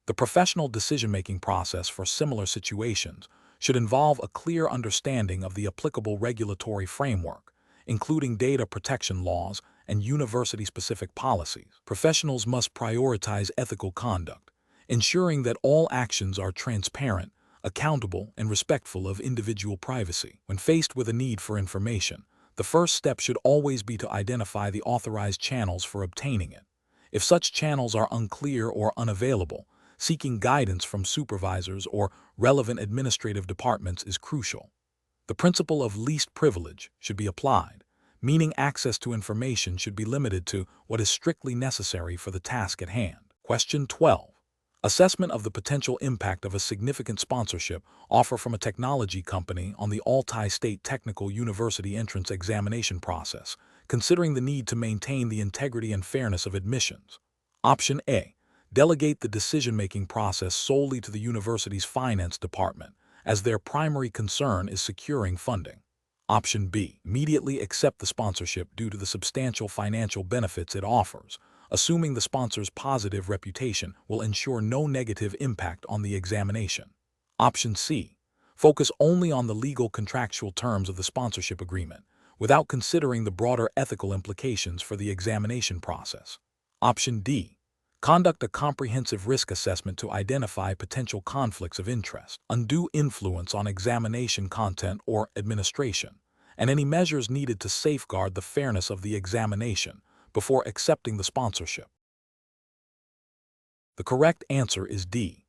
The professional decision-making process for similar situations should involve a clear understanding of the applicable regulatory framework, including data protection laws and university-specific policies. Professionals must prioritize ethical conduct, ensuring that all actions are transparent, accountable, and respectful of individual privacy. When faced with a need for information, the first step should always be to identify the authorized channels for obtaining it. If such channels are unclear or unavailable, seeking guidance from supervisors or relevant administrative departments is crucial. The principle of least privilege should be applied, meaning access to information should be limited to what is strictly necessary for the task at hand. Question 12. Assessment of the potential impact of a significant sponsorship offer from a technology company on the Altai State Technical University entrance examination process, considering the need to maintain the integrity and fairness of admissions. Option A. Delegate the decision-making process solely to the university's finance department, as their primary concern is securing funding. Option B. Immediately accept the sponsorship due to the substantial financial benefits it offers, assuming the sponsor's positive reputation will ensure no negative impact on the examination. Option C. Focus only on the legal contractual terms of the sponsorship agreement, without considering the broader ethical implications for the examination process. Option D. Conduct a comprehensive risk assessment to identify potential conflicts of interest, undue influence on examination content or administration, and any measures needed to safeguard the fairness of the examination before accepting the sponsorship. The correct answer is D.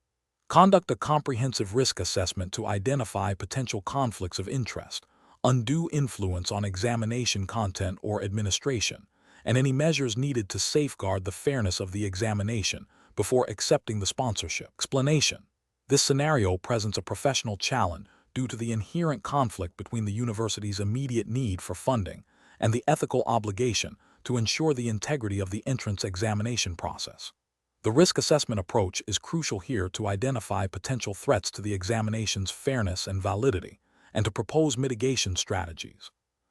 Conduct a comprehensive risk assessment to identify potential conflicts of interest, undue influence on examination content or administration, and any measures needed to safeguard the fairness of the examination before accepting the sponsorship. Explanation. This scenario presents a professional challenge due to the inherent conflict between the university's immediate need for funding and the ethical obligation to ensure the integrity of the entrance examination process. The risk assessment approach is crucial here to identify potential threats to the examination's fairness and validity, and to propose mitigation strategies.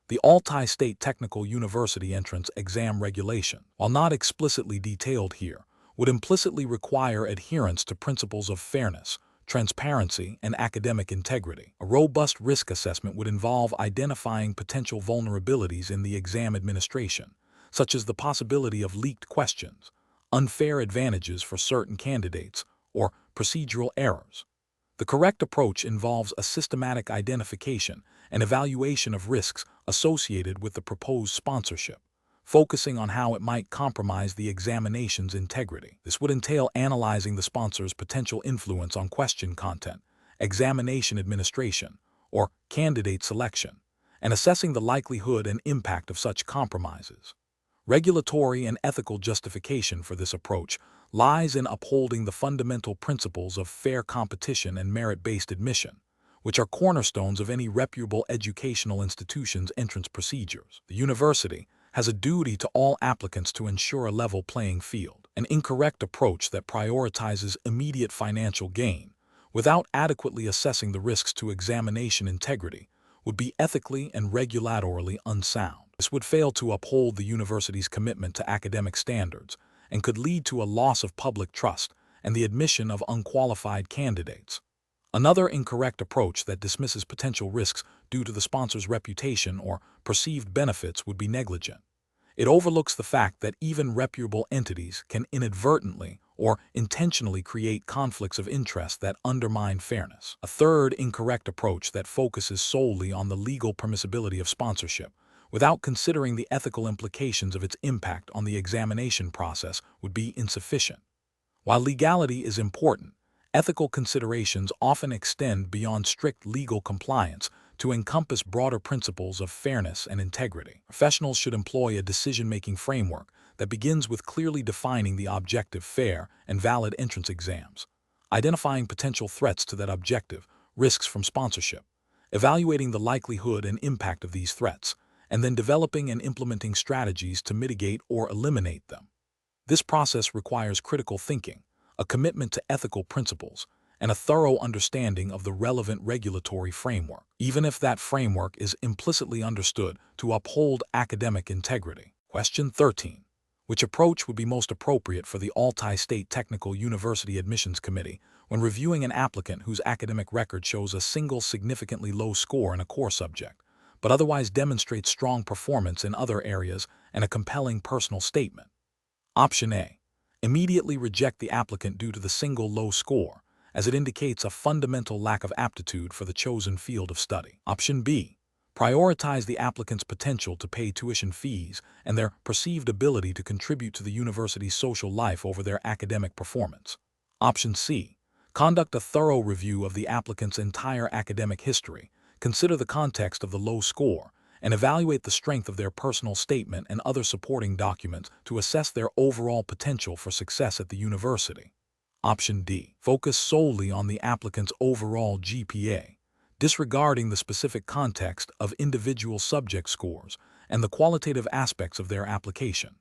The Altai State Technical University entrance exam regulation, while not explicitly detailed here, would implicitly require adherence to principles of fairness, transparency, and academic integrity. A robust risk assessment would involve identifying potential vulnerabilities in the exam administration, such as the possibility of leaked questions, unfair advantages for certain candidates, or procedural errors. The correct approach involves a systematic identification and evaluation of risks associated with the proposed sponsorship, focusing on how it might compromise the examination's integrity. This would entail analyzing the sponsor's potential influence on question content, examination administration, or candidate selection, and assessing the likelihood and impact of such compromises. Regulatory and ethical justification for this approach lies in upholding the fundamental principles of fair competition and merit-based admission, which are cornerstones of any reputable educational institution's entrance procedures. The university has a duty to all applicants to ensure a level playing field. An incorrect approach that prioritizes immediate financial gain without adequately assessing the risks to examination integrity would be ethically and regulatorily unsound. This would fail to uphold the university's commitment to academic standards and could lead to a loss of public trust and the admission of unqualified candidates. Another incorrect approach that dismisses potential risks due to the sponsor's reputation or perceived benefits would be negligent. It overlooks the fact that even reputable entities can inadvertently or intentionally create conflicts of interest that undermine fairness. A third incorrect approach that focuses solely on the legal permissibility of sponsorship, without considering the ethical implications of its impact on the examination process, would be insufficient. While legality is important, ethical considerations often extend beyond strict legal compliance to encompass broader principles of fairness and integrity. Professionals should employ a decision-making framework that begins with clearly defining the objective, fair, and valid entrance exams, identifying potential threats to that objective, risks from sponsorship, evaluating the likelihood and impact of these threats, and then developing and implementing strategies to mitigate or eliminate them. This process requires critical thinking, a commitment to ethical principles, and a thorough understanding of the relevant regulatory framework, even if that framework is implicitly understood to uphold academic integrity. Question 13. Which approach would be most appropriate for the Altai State Technical University Admissions Committee when reviewing an applicant whose academic record shows a single significantly low score in a core subject, but otherwise demonstrates strong performance in other areas and a compelling personal statement? Option A. Immediately reject the applicant due to the single low score, as it indicates a fundamental lack of aptitude for the chosen field of study. Option B. Prioritize the applicant's potential to pay tuition fees and their perceived ability to contribute to the university's social life over their academic performance. Option C. Conduct a thorough review of the applicant's entire academic history, consider the context of the low score, and evaluate the strength of their personal statement and other supporting documents to assess their overall potential for success at the university. Option D. Focus solely on the applicant's overall GPA, disregarding the specific context of individual subject scores and the qualitative aspects of their application.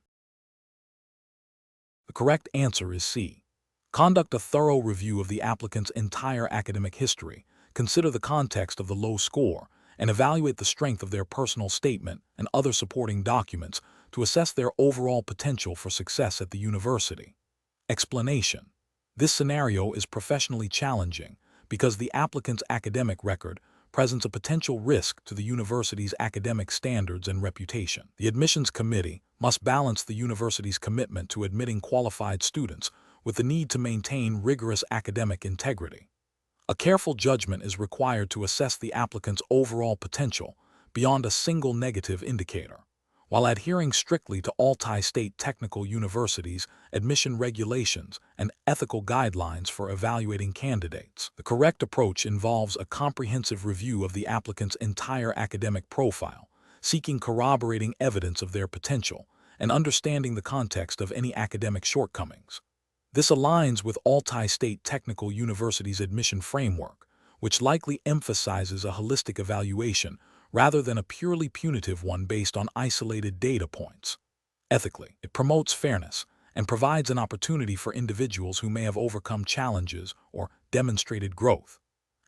The correct answer is C. Conduct a thorough review of the applicant's entire academic history, consider the context of the low score, and evaluate the strength of their personal statement and other supporting documents to assess their overall potential for success at the university. Explanation. This scenario is professionally challenging because the applicant's academic record presents a potential risk to the university's academic standards and reputation. The admissions committee must balance the university's commitment to admitting qualified students with the need to maintain rigorous academic integrity. A careful judgment is required to assess the applicant's overall potential beyond a single negative indicator, while adhering strictly to Altai State Technical University's admission regulations and ethical guidelines for evaluating candidates. The correct approach involves a comprehensive review of the applicant's entire academic profile, seeking corroborating evidence of their potential and understanding the context of any academic shortcomings. This aligns with Altai State Technical University's admission framework, which likely emphasizes a holistic evaluation rather than a purely punitive one based on isolated data points. Ethically, it promotes fairness and provides an opportunity for individuals who may have overcome challenges or demonstrated growth.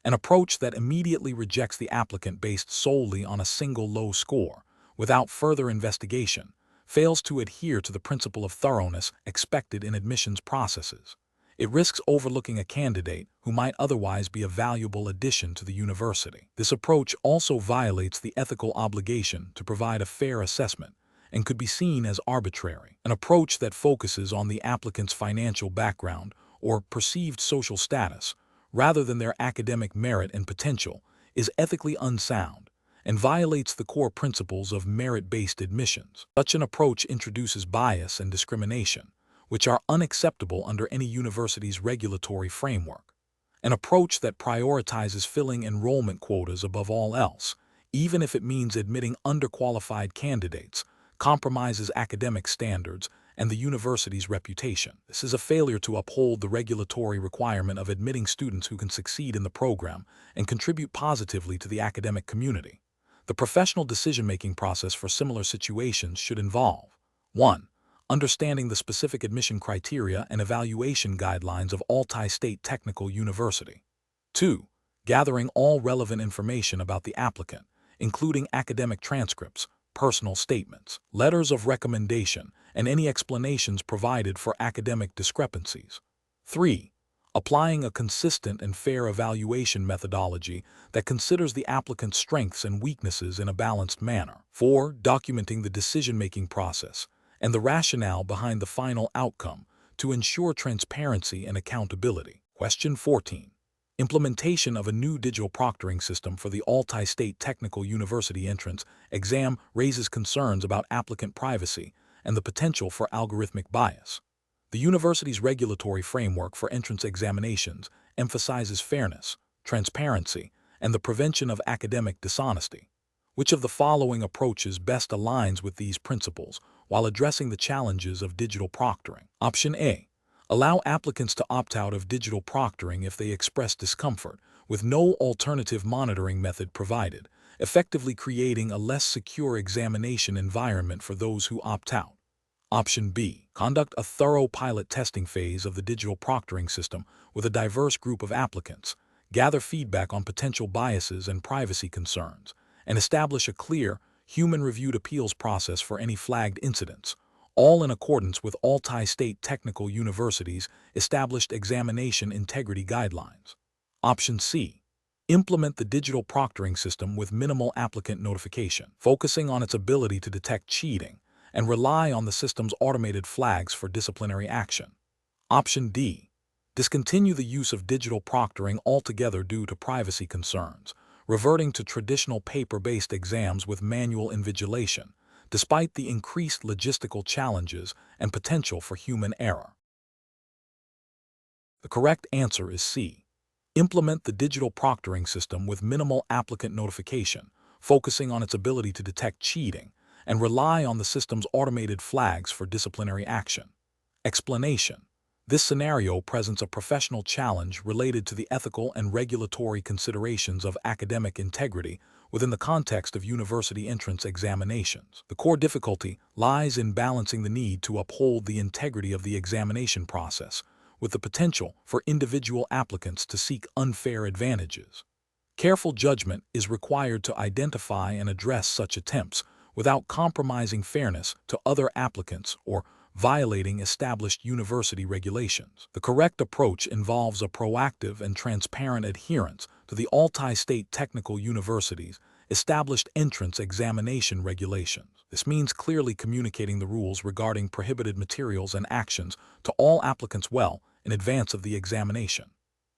An approach that immediately rejects the applicant based solely on a single low score, without further investigation, fails to adhere to the principle of thoroughness expected in admissions processes. It risks overlooking a candidate who might otherwise be a valuable addition to the university. This approach also violates the ethical obligation to provide a fair assessment and could be seen as arbitrary. An approach that focuses on the applicant's financial background or perceived social status rather than their academic merit and potential is ethically unsound and violates the core principles of merit-based admissions. Such an approach introduces bias and discrimination, which are unacceptable under any university's regulatory framework. An approach that prioritizes filling enrollment quotas above all else, even if it means admitting underqualified candidates, compromises academic standards and the university's reputation. This is a failure to uphold the regulatory requirement of admitting students who can succeed in the program and contribute positively to the academic community. The professional decision-making process for similar situations should involve 1. Understanding the specific admission criteria and evaluation guidelines of Altai State Technical University. 2. Gathering all relevant information about the applicant, including academic transcripts, personal statements, letters of recommendation, and any explanations provided for academic discrepancies. 3. Applying a consistent and fair evaluation methodology that considers the applicant's strengths and weaknesses in a balanced manner. 4. Documenting the decision-making process and the rationale behind the final outcome to ensure transparency and accountability. Question 14. Implementation of a new digital proctoring system for the Altai State Technical University entrance exam raises concerns about applicant privacy and the potential for algorithmic bias. The university's regulatory framework for entrance examinations emphasizes fairness, transparency, and the prevention of academic dishonesty. Which of the following approaches best aligns with these principles while addressing the challenges of digital proctoring? Option A. Allow applicants to opt out of digital proctoring if they express discomfort, with no alternative monitoring method provided, effectively creating a less secure examination environment for those who opt out. Option B. Conduct a thorough pilot testing phase of the digital proctoring system with a diverse group of applicants, gather feedback on potential biases and privacy concerns, and establish a clear, human-reviewed appeals process for any flagged incidents, all in accordance with Altai State Technical University's established examination integrity guidelines. Option C. Implement the digital proctoring system with minimal applicant notification, focusing on its ability to detect cheating and rely on the system's automated flags for disciplinary action. Option D. Discontinue the use of digital proctoring altogether due to privacy concerns, reverting to traditional paper-based exams with manual invigilation, despite the increased logistical challenges and potential for human error. The correct answer is C. Implement the digital proctoring system with minimal applicant notification, focusing on its ability to detect cheating, and rely on the system's automated flags for disciplinary action. Explanation. This scenario presents a professional challenge related to the ethical and regulatory considerations of academic integrity within the context of university entrance examinations. The core difficulty lies in balancing the need to uphold the integrity of the examination process with the potential for individual applicants to seek unfair advantages. Careful judgment is required to identify and address such attempts without compromising fairness to other applicants or violating established university regulations. The correct approach involves a proactive and transparent adherence to the Altai State Technical University's established entrance examination regulations. This means clearly communicating the rules regarding prohibited materials and actions to all applicants well in advance of the examination.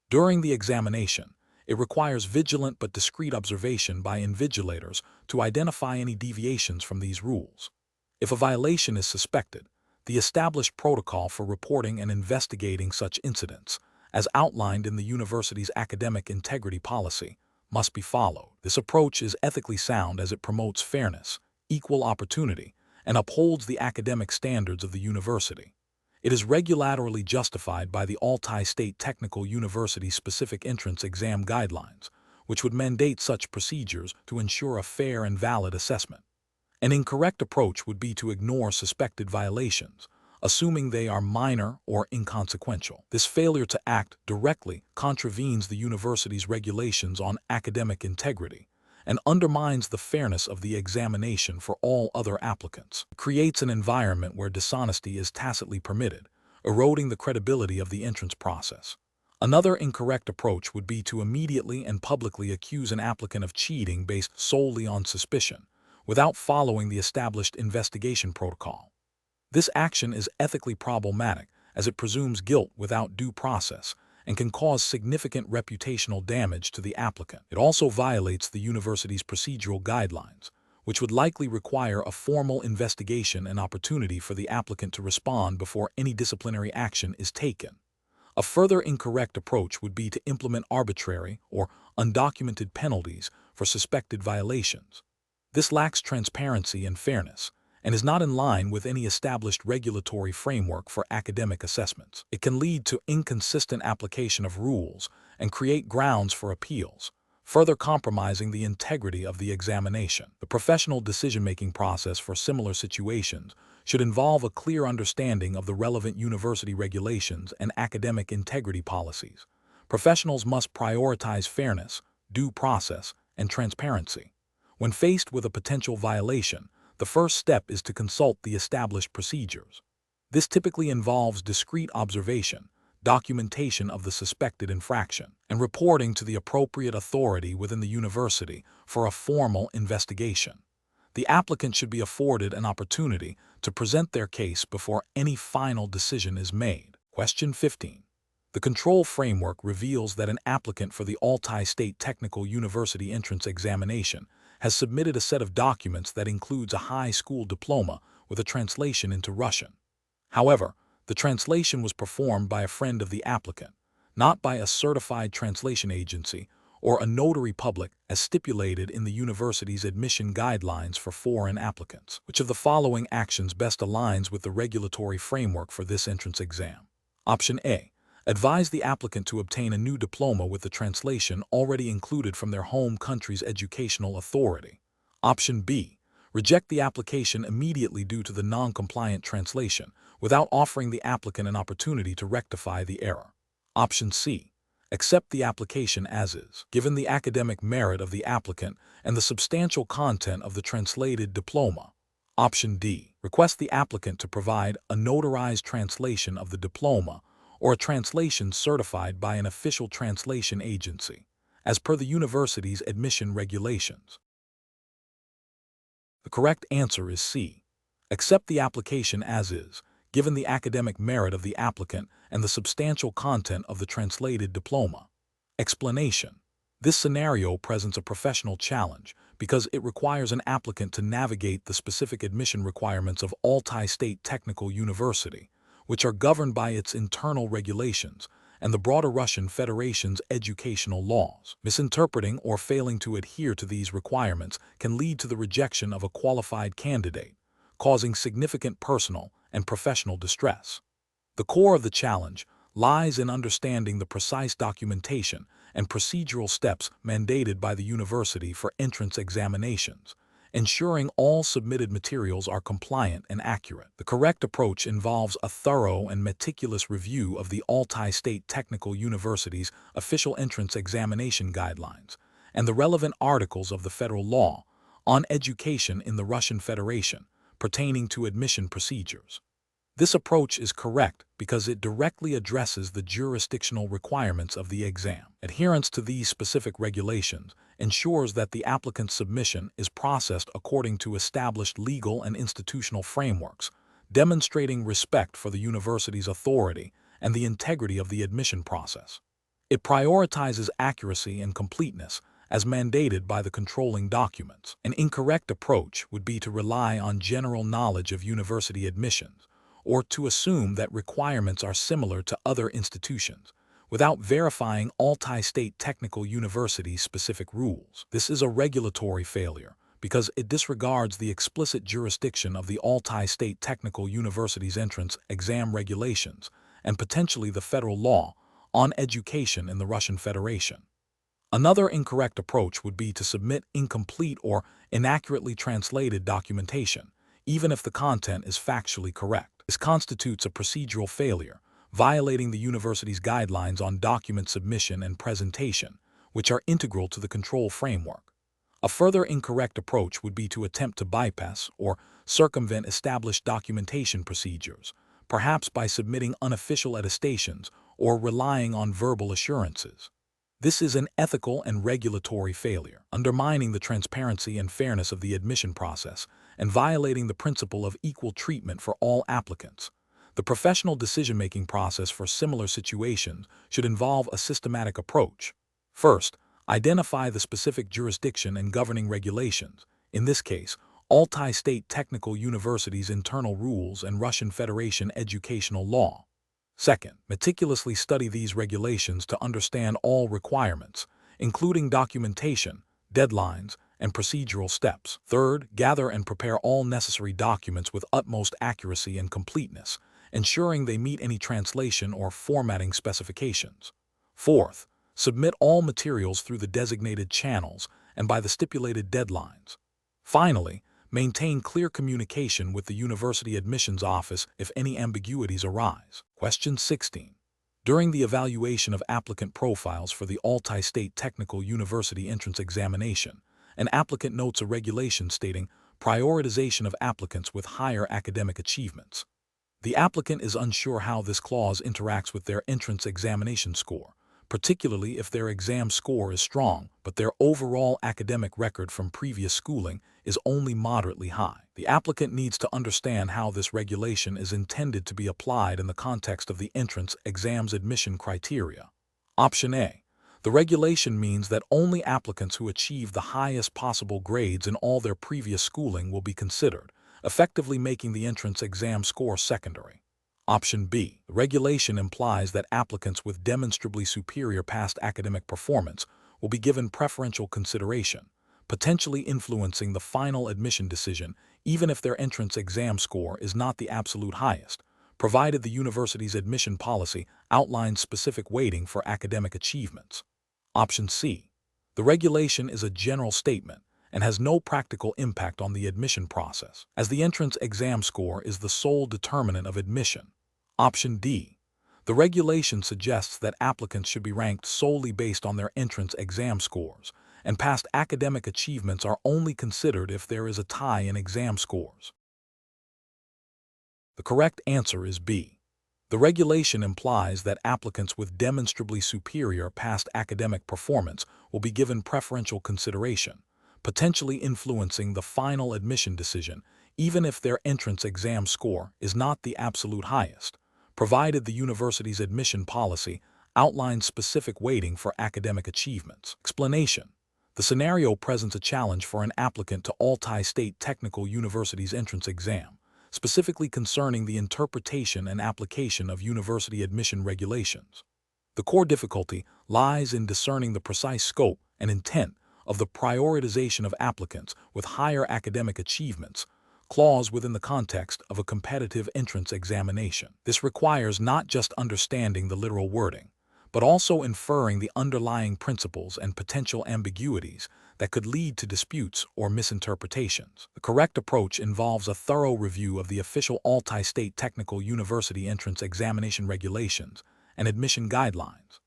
During the examination, it requires vigilant but discreet observation by invigilators to identify any deviations from these rules. If a violation is suspected, the established protocol for reporting and investigating such incidents, as outlined in the university's academic integrity policy, must be followed. This approach is ethically sound as it promotes fairness, equal opportunity, and upholds the academic standards of the university. It is regulatorily justified by the Altai State Technical University's specific entrance exam guidelines, which would mandate such procedures to ensure a fair and valid assessment. An incorrect approach would be to ignore suspected violations, assuming they are minor or inconsequential. This failure to act directly contravenes the university's regulations on academic integrity and undermines the fairness of the examination for all other applicants. It creates an environment where dishonesty is tacitly permitted, eroding the credibility of the entrance process. Another incorrect approach would be to immediately and publicly accuse an applicant of cheating based solely on suspicion, without following the established investigation protocol. This action is ethically problematic as it presumes guilt without due process and can cause significant reputational damage to the applicant. It also violates the university's procedural guidelines, which would likely require a formal investigation and opportunity for the applicant to respond before any disciplinary action is taken. A further incorrect approach would be to implement arbitrary or undocumented penalties for suspected violations. This lacks transparency and fairness, and is not in line with any established regulatory framework for academic assessments. It can lead to inconsistent application of rules and create grounds for appeals, further compromising the integrity of the examination. The professional decision-making process for similar situations should involve a clear understanding of the relevant university regulations and academic integrity policies. Professionals must prioritize fairness, due process, and transparency. When faced with a potential violation, the first step is to consult the established procedures. This typically involves discreet observation, documentation of the suspected infraction, and reporting to the appropriate authority within the university for a formal investigation. The applicant should be afforded an opportunity to present their case before any final decision is made. Question 15. The control framework reveals that an applicant for the Altai State Technical University entrance examination has submitted a set of documents that includes a high school diploma with a translation into Russian. However, the translation was performed by a friend of the applicant, not by a certified translation agency or a notary public as stipulated in the university's admission guidelines for foreign applicants. Which of the following actions best aligns with the regulatory framework for this entrance exam? Option A. Advise the applicant to obtain a new diploma with the translation already included from their home country's educational authority. Option B. Reject the application immediately due to the non-compliant translation, without offering the applicant an opportunity to rectify the error. Option C. Accept the application as is, given the academic merit of the applicant and the substantial content of the translated diploma. Option D. Request the applicant to provide a notarized translation of the diploma or a translation certified by an official translation agency, as per the university's admission regulations. The correct answer is C. Accept the application as is, given the academic merit of the applicant and the substantial content of the translated diploma. Explanation. This scenario presents a professional challenge because it requires an applicant to navigate the specific admission requirements of Altai State Technical University, which are governed by its internal regulations and the broader Russian Federation's educational laws. Misinterpreting or failing to adhere to these requirements can lead to the rejection of a qualified candidate, causing significant personal and professional distress. The core of the challenge lies in understanding the precise documentation and procedural steps mandated by the university for entrance examinations, ensuring all submitted materials are compliant and accurate. The correct approach involves a thorough and meticulous review of the Altai State Technical University's official entrance examination guidelines and the relevant articles of the federal law on education in the Russian Federation pertaining to admission procedures. This approach is correct because it directly addresses the jurisdictional requirements of the exam. Adherence to these specific regulations ensures that the applicant's submission is processed according to established legal and institutional frameworks, demonstrating respect for the university's authority and the integrity of the admission process. It prioritizes accuracy and completeness as mandated by the controlling documents. An incorrect approach would be to rely on general knowledge of university admissions, or to assume that requirements are similar to other institutions, without verifying Altai State Technical University's specific rules. This is a regulatory failure because it disregards the explicit jurisdiction of the Altai State Technical University's entrance exam regulations and potentially the federal law on education in the Russian Federation. Another incorrect approach would be to submit incomplete or inaccurately translated documentation, even if the content is factually correct. This constitutes a procedural failure, violating the university's guidelines on document submission and presentation, which are integral to the control framework. A further incorrect approach would be to attempt to bypass or circumvent established documentation procedures, perhaps by submitting unofficial attestations or relying on verbal assurances. This is an ethical and regulatory failure, undermining the transparency and fairness of the admission process and violating the principle of equal treatment for all applicants. The professional decision-making process for similar situations should involve a systematic approach. First, identify the specific jurisdiction and governing regulations, in this case, Altai State Technical University's internal rules and Russian Federation educational law. Second, meticulously study these regulations to understand all requirements, including documentation, deadlines, and procedural steps. Third, gather and prepare all necessary documents with utmost accuracy and completeness, ensuring they meet any translation or formatting specifications. Fourth, submit all materials through the designated channels and by the stipulated deadlines. Finally, maintain clear communication with the University Admissions Office if any ambiguities arise. Question 16. During the evaluation of applicant profiles for the Altai State Technical University Entrance Examination, an applicant notes a regulation stating prioritization of applicants with higher academic achievements. The applicant is unsure how this clause interacts with their entrance examination score, particularly if their exam score is strong, but their overall academic record from previous schooling is only moderately high. The applicant needs to understand how this regulation is intended to be applied in the context of the entrance exam's admission criteria. Option A. The regulation means that only applicants who achieve the highest possible grades in all their previous schooling will be considered, effectively making the entrance exam score secondary. Option B. The regulation implies that applicants with demonstrably superior past academic performance will be given preferential consideration, potentially influencing the final admission decision even if their entrance exam score is not the absolute highest, provided the university's admission policy outlines specific weighting for academic achievements. Option C. The regulation is a general statement and has no practical impact on the admission process, as the entrance exam score is the sole determinant of admission. Option D. The regulation suggests that applicants should be ranked solely based on their entrance exam scores, and past academic achievements are only considered if there is a tie in exam scores. The correct answer is B. The regulation implies that applicants with demonstrably superior past academic performance will be given preferential consideration, potentially influencing the final admission decision even if their entrance exam score is not the absolute highest, provided the university's admission policy outlines specific weighting for academic achievements. Explanation. The scenario presents a challenge for an applicant to Altai State Technical University's entrance exam, specifically concerning the interpretation and application of university admission regulations. The core difficulty lies in discerning the precise scope and intent of the prioritization of applicants with higher academic achievements clause within the context of a competitive entrance examination. This requires not just understanding the literal wording, but also inferring the underlying principles and potential ambiguities that could lead to disputes or misinterpretations. The correct approach involves a thorough review of the official Altai State Technical University entrance examination regulations and admission guidelines.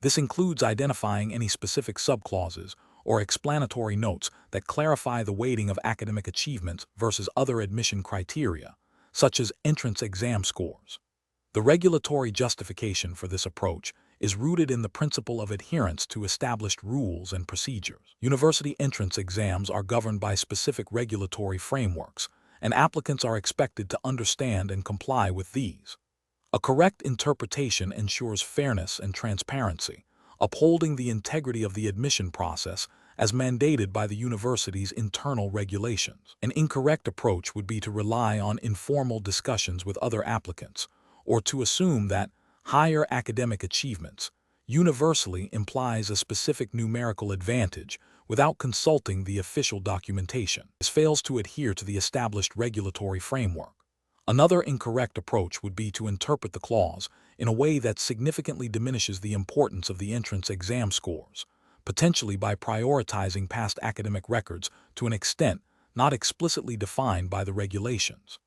This includes identifying any specific subclauses or explanatory notes that clarify the weighting of academic achievements versus other admission criteria, such as entrance exam scores. The regulatory justification for this approach is rooted in the principle of adherence to established rules and procedures. University entrance exams are governed by specific regulatory frameworks, and applicants are expected to understand and comply with these. A correct interpretation ensures fairness and transparency, upholding the integrity of the admission process as mandated by the university's internal regulations. An incorrect approach would be to rely on informal discussions with other applicants, or to assume that higher academic achievements universally implies a specific numerical advantage without consulting the official documentation. This fails to adhere to the established regulatory framework. Another incorrect approach would be to interpret the clause in a way that significantly diminishes the importance of the entrance exam scores, potentially by prioritizing past academic records to an extent not explicitly defined by the regulations.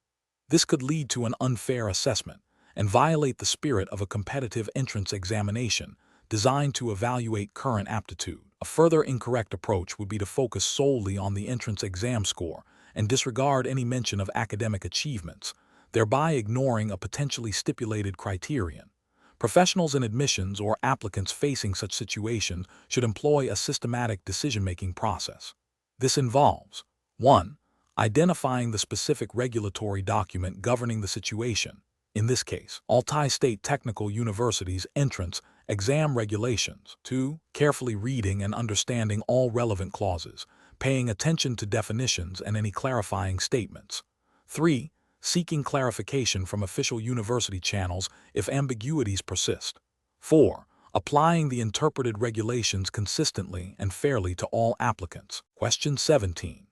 This could lead to an unfair assessment and violate the spirit of a competitive entrance examination designed to evaluate current aptitude. A further incorrect approach would be to focus solely on the entrance exam score and disregard any mention of academic achievements, thereby ignoring a potentially stipulated criterion. Professionals in admissions or applicants facing such situations should employ a systematic decision-making process. This involves 1. Identifying the specific regulatory document governing the situation. In this case, Altai State Technical University's entrance exam regulations. 2. Carefully reading and understanding all relevant clauses, paying attention to definitions and any clarifying statements. 3. Seeking clarification from official university channels if ambiguities persist. 4. applying the interpreted regulations consistently and fairly to all applicants. Question 17.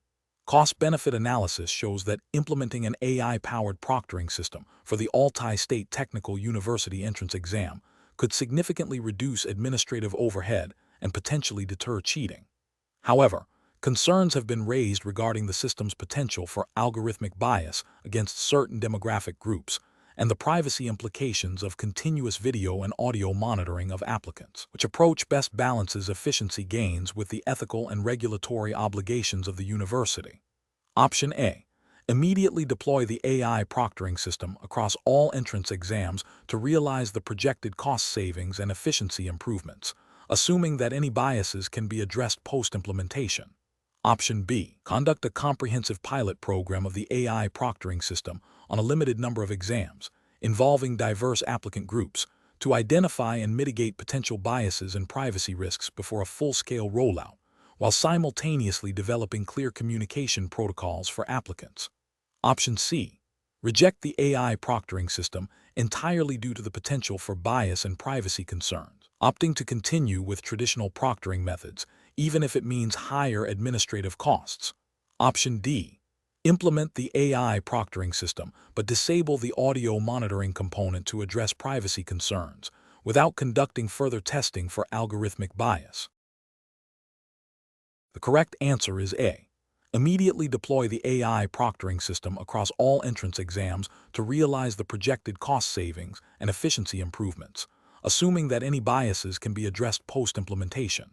Cost-benefit analysis shows that implementing an AI-powered proctoring system for the Altai State Technical University entrance exam could significantly reduce administrative overhead and potentially deter cheating. However, concerns have been raised regarding the system's potential for algorithmic bias against certain demographic groups and the privacy implications of continuous video and audio monitoring of applicants, which approach best balances efficiency gains with the ethical and regulatory obligations of the university. Option A. Immediately deploy the AI proctoring system across all entrance exams to realize the projected cost savings and efficiency improvements, assuming that any biases can be addressed post-implementation. Option B. Conduct a comprehensive pilot program of the AI proctoring system on a limited number of exams, involving diverse applicant groups, to identify and mitigate potential biases and privacy risks before a full-scale rollout, while simultaneously developing clear communication protocols for applicants. Option C. Reject the AI proctoring system entirely due to the potential for bias and privacy concerns, opting to continue with traditional proctoring methods, even if it means higher administrative costs. Option D. Implement the AI proctoring system, but disable the audio monitoring component to address privacy concerns, without conducting further testing for algorithmic bias. The correct answer is A. Immediately deploy the AI proctoring system across all entrance exams to realize the projected cost savings and efficiency improvements, assuming that any biases can be addressed post-implementation.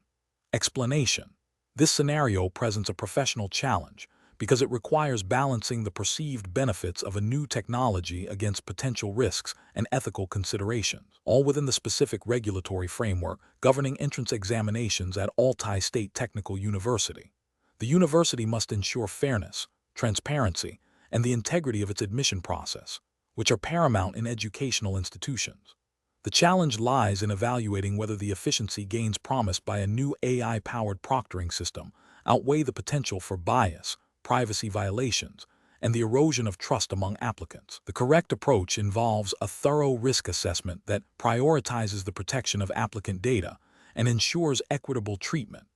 Explanation. This scenario presents a professional challenge because it requires balancing the perceived benefits of a new technology against potential risks and ethical considerations, all within the specific regulatory framework governing entrance examinations at Altai State Technical University. The university must ensure fairness, transparency, and the integrity of its admission process, which are paramount in educational institutions. The challenge lies in evaluating whether the efficiency gains promised by a new AI-powered proctoring system outweigh the potential for bias, privacy violations, and the erosion of trust among applicants. The correct approach involves a thorough risk assessment that prioritizes the protection of applicant data and ensures equitable treatment,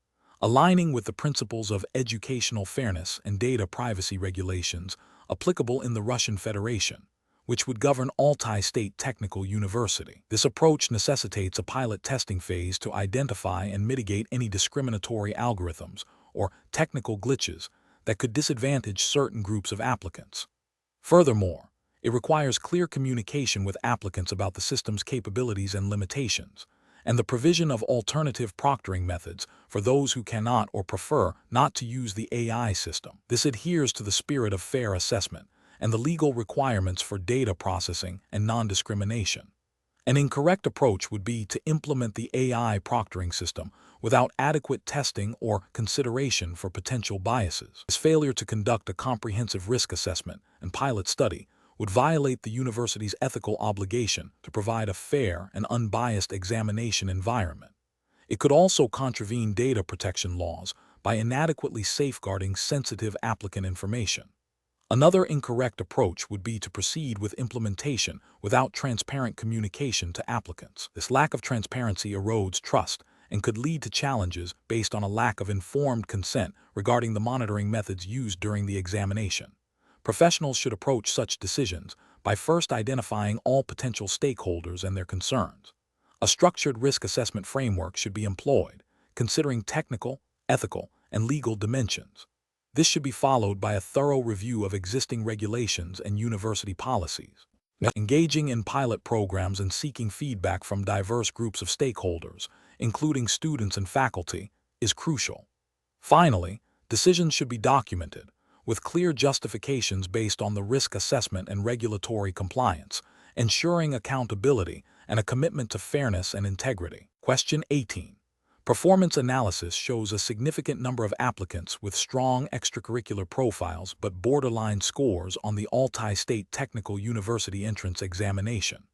aligning with the principles of educational fairness and data privacy regulations applicable in the Russian Federation, which would govern Altai State Technical University. This approach necessitates a pilot testing phase to identify and mitigate any discriminatory algorithms or technical glitches that could disadvantage certain groups of applicants. Furthermore, it requires clear communication with applicants about the system's capabilities and limitations, and the provision of alternative proctoring methods for those who cannot or prefer not to use the AI system. This adheres to the spirit of fair assessment and the legal requirements for data processing and non-discrimination. An incorrect approach would be to implement the AI proctoring system without adequate testing or consideration for potential biases. This failure to conduct a comprehensive risk assessment and pilot study would violate the university's ethical obligation to provide a fair and unbiased examination environment. It could also contravene data protection laws by inadequately safeguarding sensitive applicant information. Another incorrect approach would be to proceed with implementation without transparent communication to applicants. This lack of transparency erodes trust and could lead to challenges based on a lack of informed consent regarding the monitoring methods used during the examination. Professionals should approach such decisions by first identifying all potential stakeholders and their concerns. A structured risk assessment framework should be employed, considering technical, ethical, and legal dimensions. This should be followed by a thorough review of existing regulations and university policies. Engaging in pilot programs and seeking feedback from diverse groups of stakeholders, including students and faculty, is crucial. Finally, decisions should be documented, with clear justifications based on the risk assessment and regulatory compliance, ensuring accountability and a commitment to fairness and integrity. Question 18. Performance analysis shows a significant number of applicants with strong extracurricular profiles but borderline scores on the Altai State Technical University entrance examination.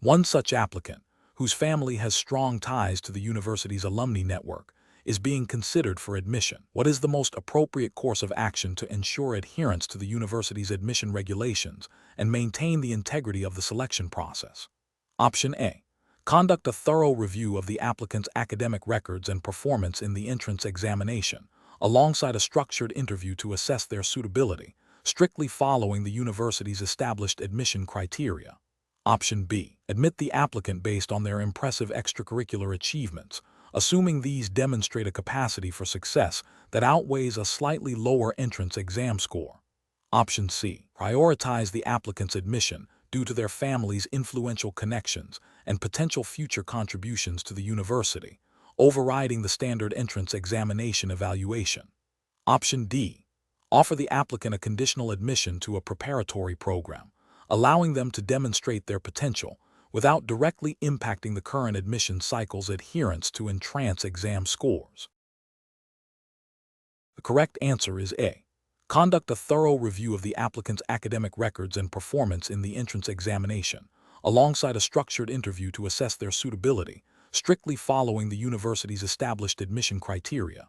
One such applicant, whose family has strong ties to the university's alumni network, is being considered for admission. What is the most appropriate course of action to ensure adherence to the university's admission regulations and maintain the integrity of the selection process? Option A. Conduct a thorough review of the applicant's academic records and performance in the entrance examination, alongside a structured interview to assess their suitability, strictly following the university's established admission criteria. Option B. Admit the applicant based on their impressive extracurricular achievements, assuming these demonstrate a capacity for success that outweighs a slightly lower entrance exam score. Option C. Prioritize the applicant's admission due to their family's influential connections and potential future contributions to the university, overriding the standard entrance examination evaluation. Option D. Offer the applicant a conditional admission to a preparatory program, allowing them to demonstrate their potential without directly impacting the current admission cycle's adherence to entrance exam scores. The correct answer is A. Conduct a thorough review of the applicant's academic records and performance in the entrance examination, alongside a structured interview to assess their suitability, strictly following the university's established admission criteria.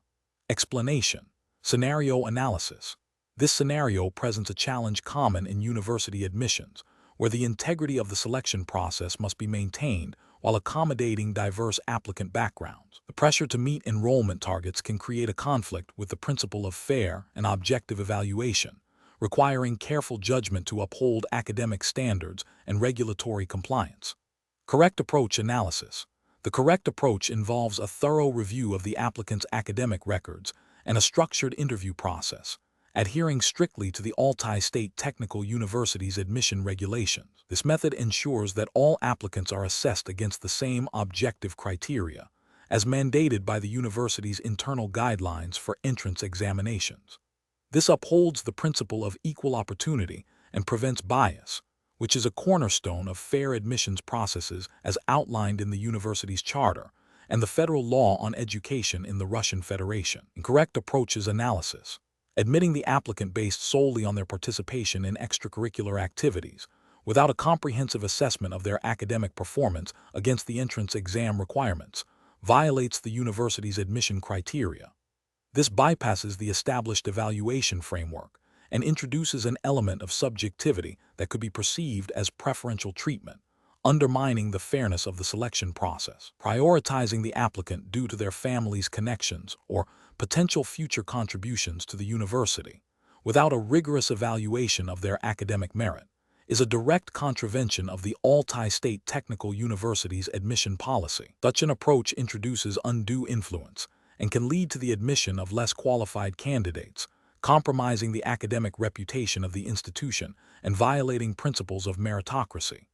Explanation. Scenario analysis. This scenario presents a challenge common in university admissions, where the integrity of the selection process must be maintained while accommodating diverse applicant backgrounds. The pressure to meet enrollment targets can create a conflict with the principle of fair and objective evaluation, requiring careful judgment to uphold academic standards and regulatory compliance. Correct approach analysis. The correct approach involves a thorough review of the applicant's academic records and a structured interview process, adhering strictly to the Altai State Technical University's admission regulations. This method ensures that all applicants are assessed against the same objective criteria, as mandated by the university's internal guidelines for entrance examinations. This upholds the principle of equal opportunity and prevents bias, which is a cornerstone of fair admissions processes as outlined in the university's charter and the federal law on education in the Russian Federation. Incorrect approaches analysis. Admitting the applicant based solely on their participation in extracurricular activities, without a comprehensive assessment of their academic performance against the entrance exam requirements, violates the university's admission criteria. This bypasses the established evaluation framework and introduces an element of subjectivity that could be perceived as preferential treatment, undermining the fairness of the selection process. Prioritizing the applicant due to their family's connections or potential future contributions to the university, without a rigorous evaluation of their academic merit, is a direct contravention of the Altai State Technical University's admission policy. Such an approach introduces undue influence and can lead to the admission of less qualified candidates, compromising the academic reputation of the institution and violating principles of meritocracy.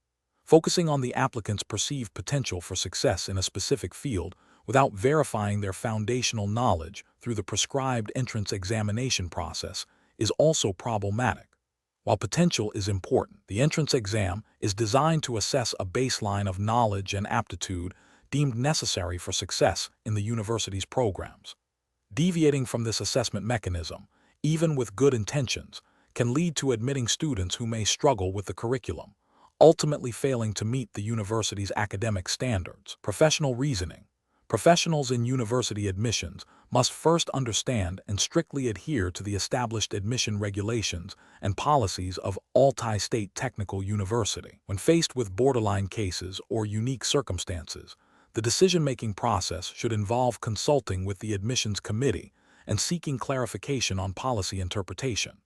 Focusing on the applicant's perceived potential for success in a specific field without verifying their foundational knowledge through the prescribed entrance examination process is also problematic. While potential is important, the entrance exam is designed to assess a baseline of knowledge and aptitude deemed necessary for success in the university's programs. Deviating from this assessment mechanism, even with good intentions, can lead to admitting students who may struggle with the curriculum, ultimately failing to meet the university's academic standards. Professional reasoning. Professionals in university admissions must first understand and strictly adhere to the established admission regulations and policies of Altai State Technical University. When faced with borderline cases or unique circumstances, the decision-making process should involve consulting with the admissions committee and seeking clarification on policy interpretation.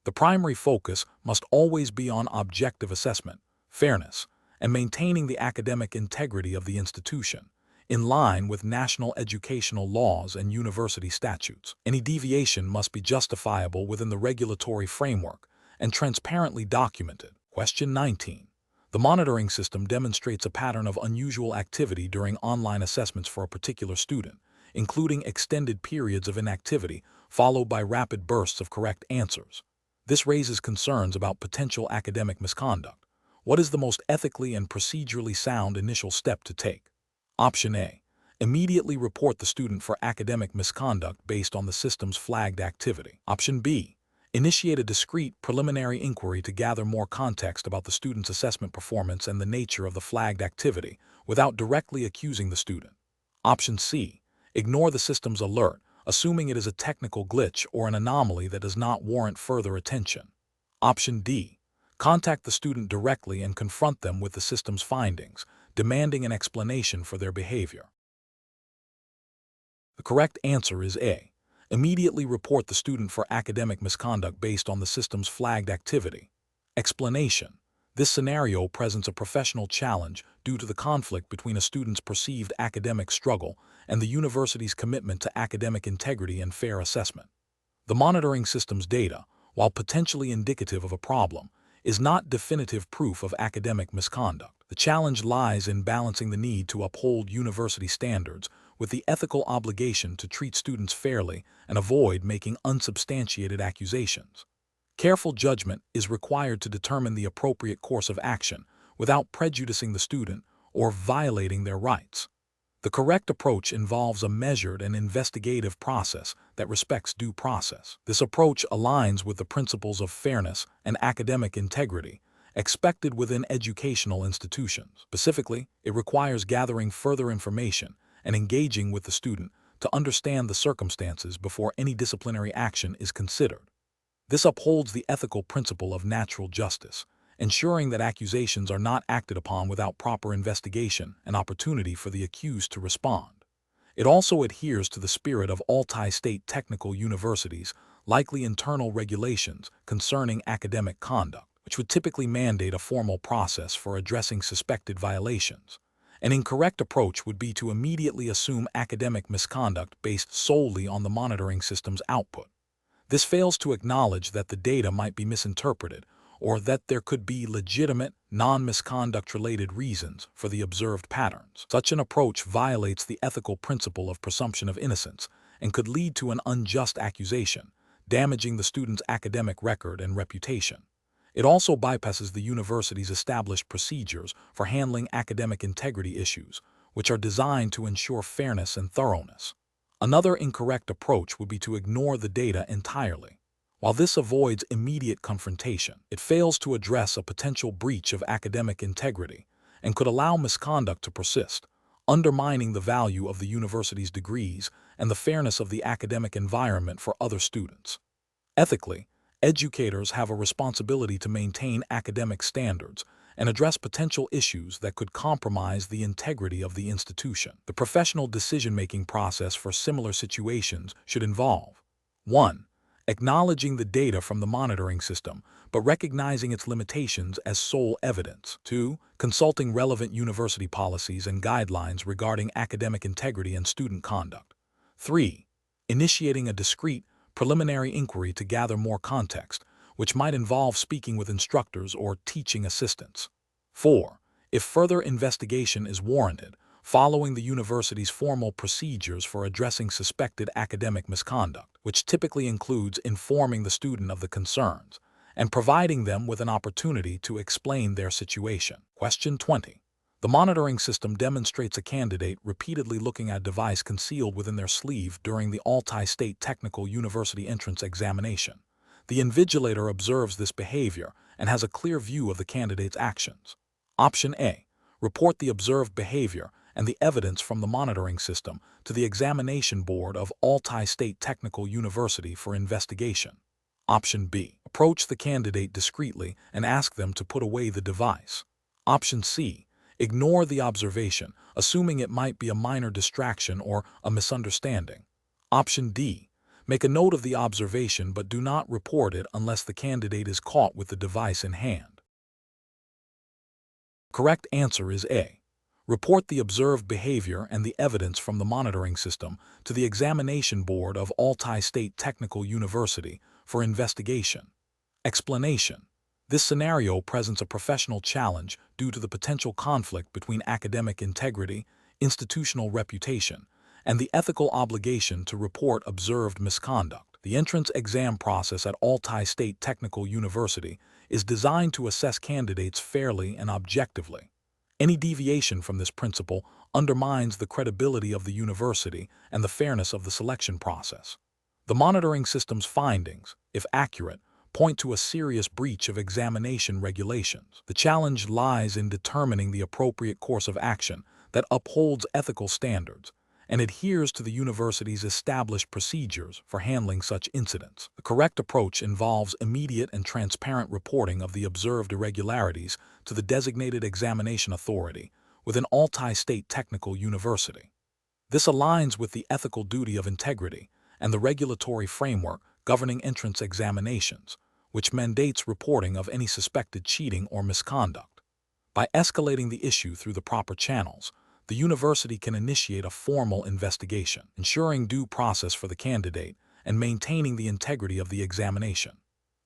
The primary focus must always be on objective assessment, fairness, and maintaining the academic integrity of the institution, in line with national educational laws and university statutes. Any deviation must be justifiable within the regulatory framework and transparently documented. Question 19. The monitoring system demonstrates a pattern of unusual activity during online assessments for a particular student, including extended periods of inactivity followed by rapid bursts of correct answers. This raises concerns about potential academic misconduct. What is the most ethically and procedurally sound initial step to take? Option A. Immediately report the student for academic misconduct based on the system's flagged activity. Option B. Initiate a discrete preliminary inquiry to gather more context about the student's assessment performance and the nature of the flagged activity without directly accusing the student. Option C. Ignore the system's alert, assuming it is a technical glitch or an anomaly that does not warrant further attention. Option D. Contact the student directly and confront them with the system's findings, demanding an explanation for their behavior. The correct answer is A. Immediately report the student for academic misconduct based on the system's flagged activity. Explanation. This scenario presents a professional challenge due to the conflict between a student's perceived academic struggle and the university's commitment to academic integrity and fair assessment. The monitoring system's data, while potentially indicative of a problem, is not definitive proof of academic misconduct. The challenge lies in balancing the need to uphold university standards with the ethical obligation to treat students fairly and avoid making unsubstantiated accusations. Careful judgment is required to determine the appropriate course of action without prejudicing the student or violating their rights. The correct approach involves a measured and investigative process that respects due process. This approach aligns with the principles of fairness and academic integrity expected within educational institutions. Specifically, it requires gathering further information and engaging with the student to understand the circumstances before any disciplinary action is considered. This upholds the ethical principle of natural justice, ensuring that accusations are not acted upon without proper investigation and opportunity for the accused to respond. It also adheres to the spirit of Altai State Technical University's likely internal regulations concerning academic conduct, which would typically mandate a formal process for addressing suspected violations. An incorrect approach would be to immediately assume academic misconduct based solely on the monitoring system's output. This fails to acknowledge that the data might be misinterpreted or that there could be legitimate, non-misconduct-related reasons for the observed patterns. Such an approach violates the ethical principle of presumption of innocence and could lead to an unjust accusation, damaging the student's academic record and reputation. It also bypasses the university's established procedures for handling academic integrity issues, which are designed to ensure fairness and thoroughness. Another incorrect approach would be to ignore the data entirely. While this avoids immediate confrontation, it fails to address a potential breach of academic integrity and could allow misconduct to persist, undermining the value of the university's degrees and the fairness of the academic environment for other students. Ethically, educators have a responsibility to maintain academic standards and address potential issues that could compromise the integrity of the institution. The professional decision-making process for similar situations should involve 1. Acknowledging the data from the monitoring system, but recognizing its limitations as sole evidence. 2. Consulting relevant university policies and guidelines regarding academic integrity and student conduct. 3. Initiating a discrete, preliminary inquiry to gather more context, which might involve speaking with instructors or teaching assistants. 4. If further investigation is warranted, following the university's formal procedures for addressing suspected academic misconduct, which typically includes informing the student of the concerns and providing them with an opportunity to explain their situation. Question 20. The monitoring system demonstrates a candidate repeatedly looking at a device concealed within their sleeve during the Altai State Technical University entrance examination. The invigilator observes this behavior and has a clear view of the candidate's actions. Option A. Report the observed behavior and the evidence from the monitoring system to the examination board of Altai State Technical University for investigation. Option B. Approach the candidate discreetly and ask them to put away the device. Option C. Ignore the observation, assuming it might be a minor distraction or a misunderstanding. Option D. Make a note of the observation but do not report it unless the candidate is caught with the device in hand. Correct answer is A. Report the observed behavior and the evidence from the monitoring system to the examination board of Altai State Technical University for investigation. Explanation. This scenario presents a professional challenge due to the potential conflict between academic integrity, institutional reputation, and the ethical obligation to report observed misconduct. The entrance exam process at Altai State Technical University is designed to assess candidates fairly and objectively. Any deviation from this principle undermines the credibility of the university and the fairness of the selection process. The monitoring system's findings, if accurate, point to a serious breach of examination regulations. The challenge lies in determining the appropriate course of action that upholds ethical standards and adheres to the university's established procedures for handling such incidents. The correct approach involves immediate and transparent reporting of the observed irregularities to the designated examination authority, with an Altai State Technical University. This aligns with the ethical duty of integrity and the regulatory framework governing entrance examinations, which mandates reporting of any suspected cheating or misconduct. By escalating the issue through the proper channels, the university can initiate a formal investigation, ensuring due process for the candidate and maintaining the integrity of the examination.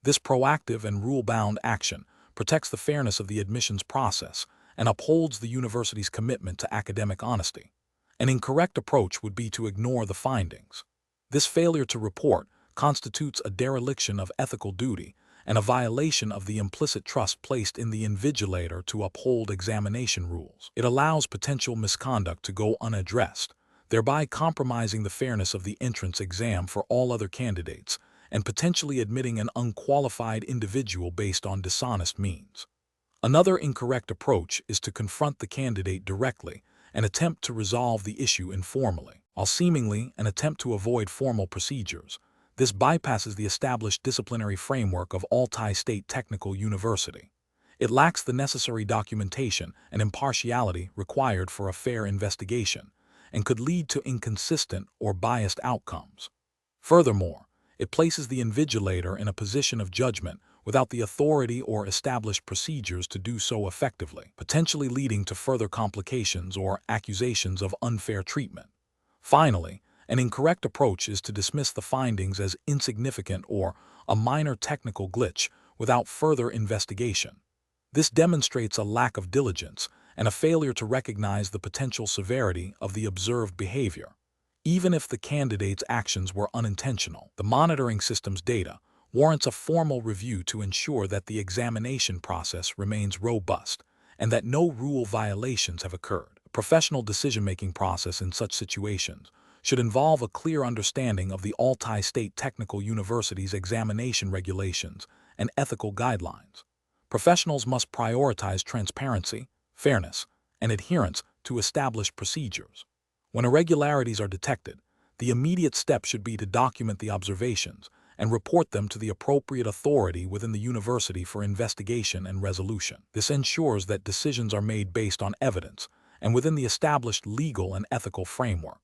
This proactive and rule-bound action protects the fairness of the admissions process and upholds the university's commitment to academic honesty. An incorrect approach would be to ignore the findings. This failure to report constitutes a dereliction of ethical duty and a violation of the implicit trust placed in the invigilator to uphold examination rules. It allows potential misconduct to go unaddressed, thereby compromising the fairness of the entrance exam for all other candidates and potentially admitting an unqualified individual based on dishonest means. Another incorrect approach is to confront the candidate directly and attempt to resolve the issue informally. While seemingly an attempt to avoid formal procedures, this bypasses the established disciplinary framework of Altai State Technical University. It lacks the necessary documentation and impartiality required for a fair investigation and could lead to inconsistent or biased outcomes. Furthermore, it places the invigilator in a position of judgment without the authority or established procedures to do so effectively, potentially leading to further complications or accusations of unfair treatment. Finally, an incorrect approach is to dismiss the findings as insignificant or a minor technical glitch without further investigation. This demonstrates a lack of diligence and a failure to recognize the potential severity of the observed behavior. Even if the candidate's actions were unintentional, the monitoring system's data warrants a formal review to ensure that the examination process remains robust and that no rule violations have occurred. A professional decision-making process in such situations should involve a clear understanding of the Altai State Technical University's examination regulations and ethical guidelines. Professionals must prioritize transparency, fairness, and adherence to established procedures. When irregularities are detected, the immediate step should be to document the observations and report them to the appropriate authority within the university for investigation and resolution. This ensures that decisions are made based on evidence and within the established legal and ethical framework.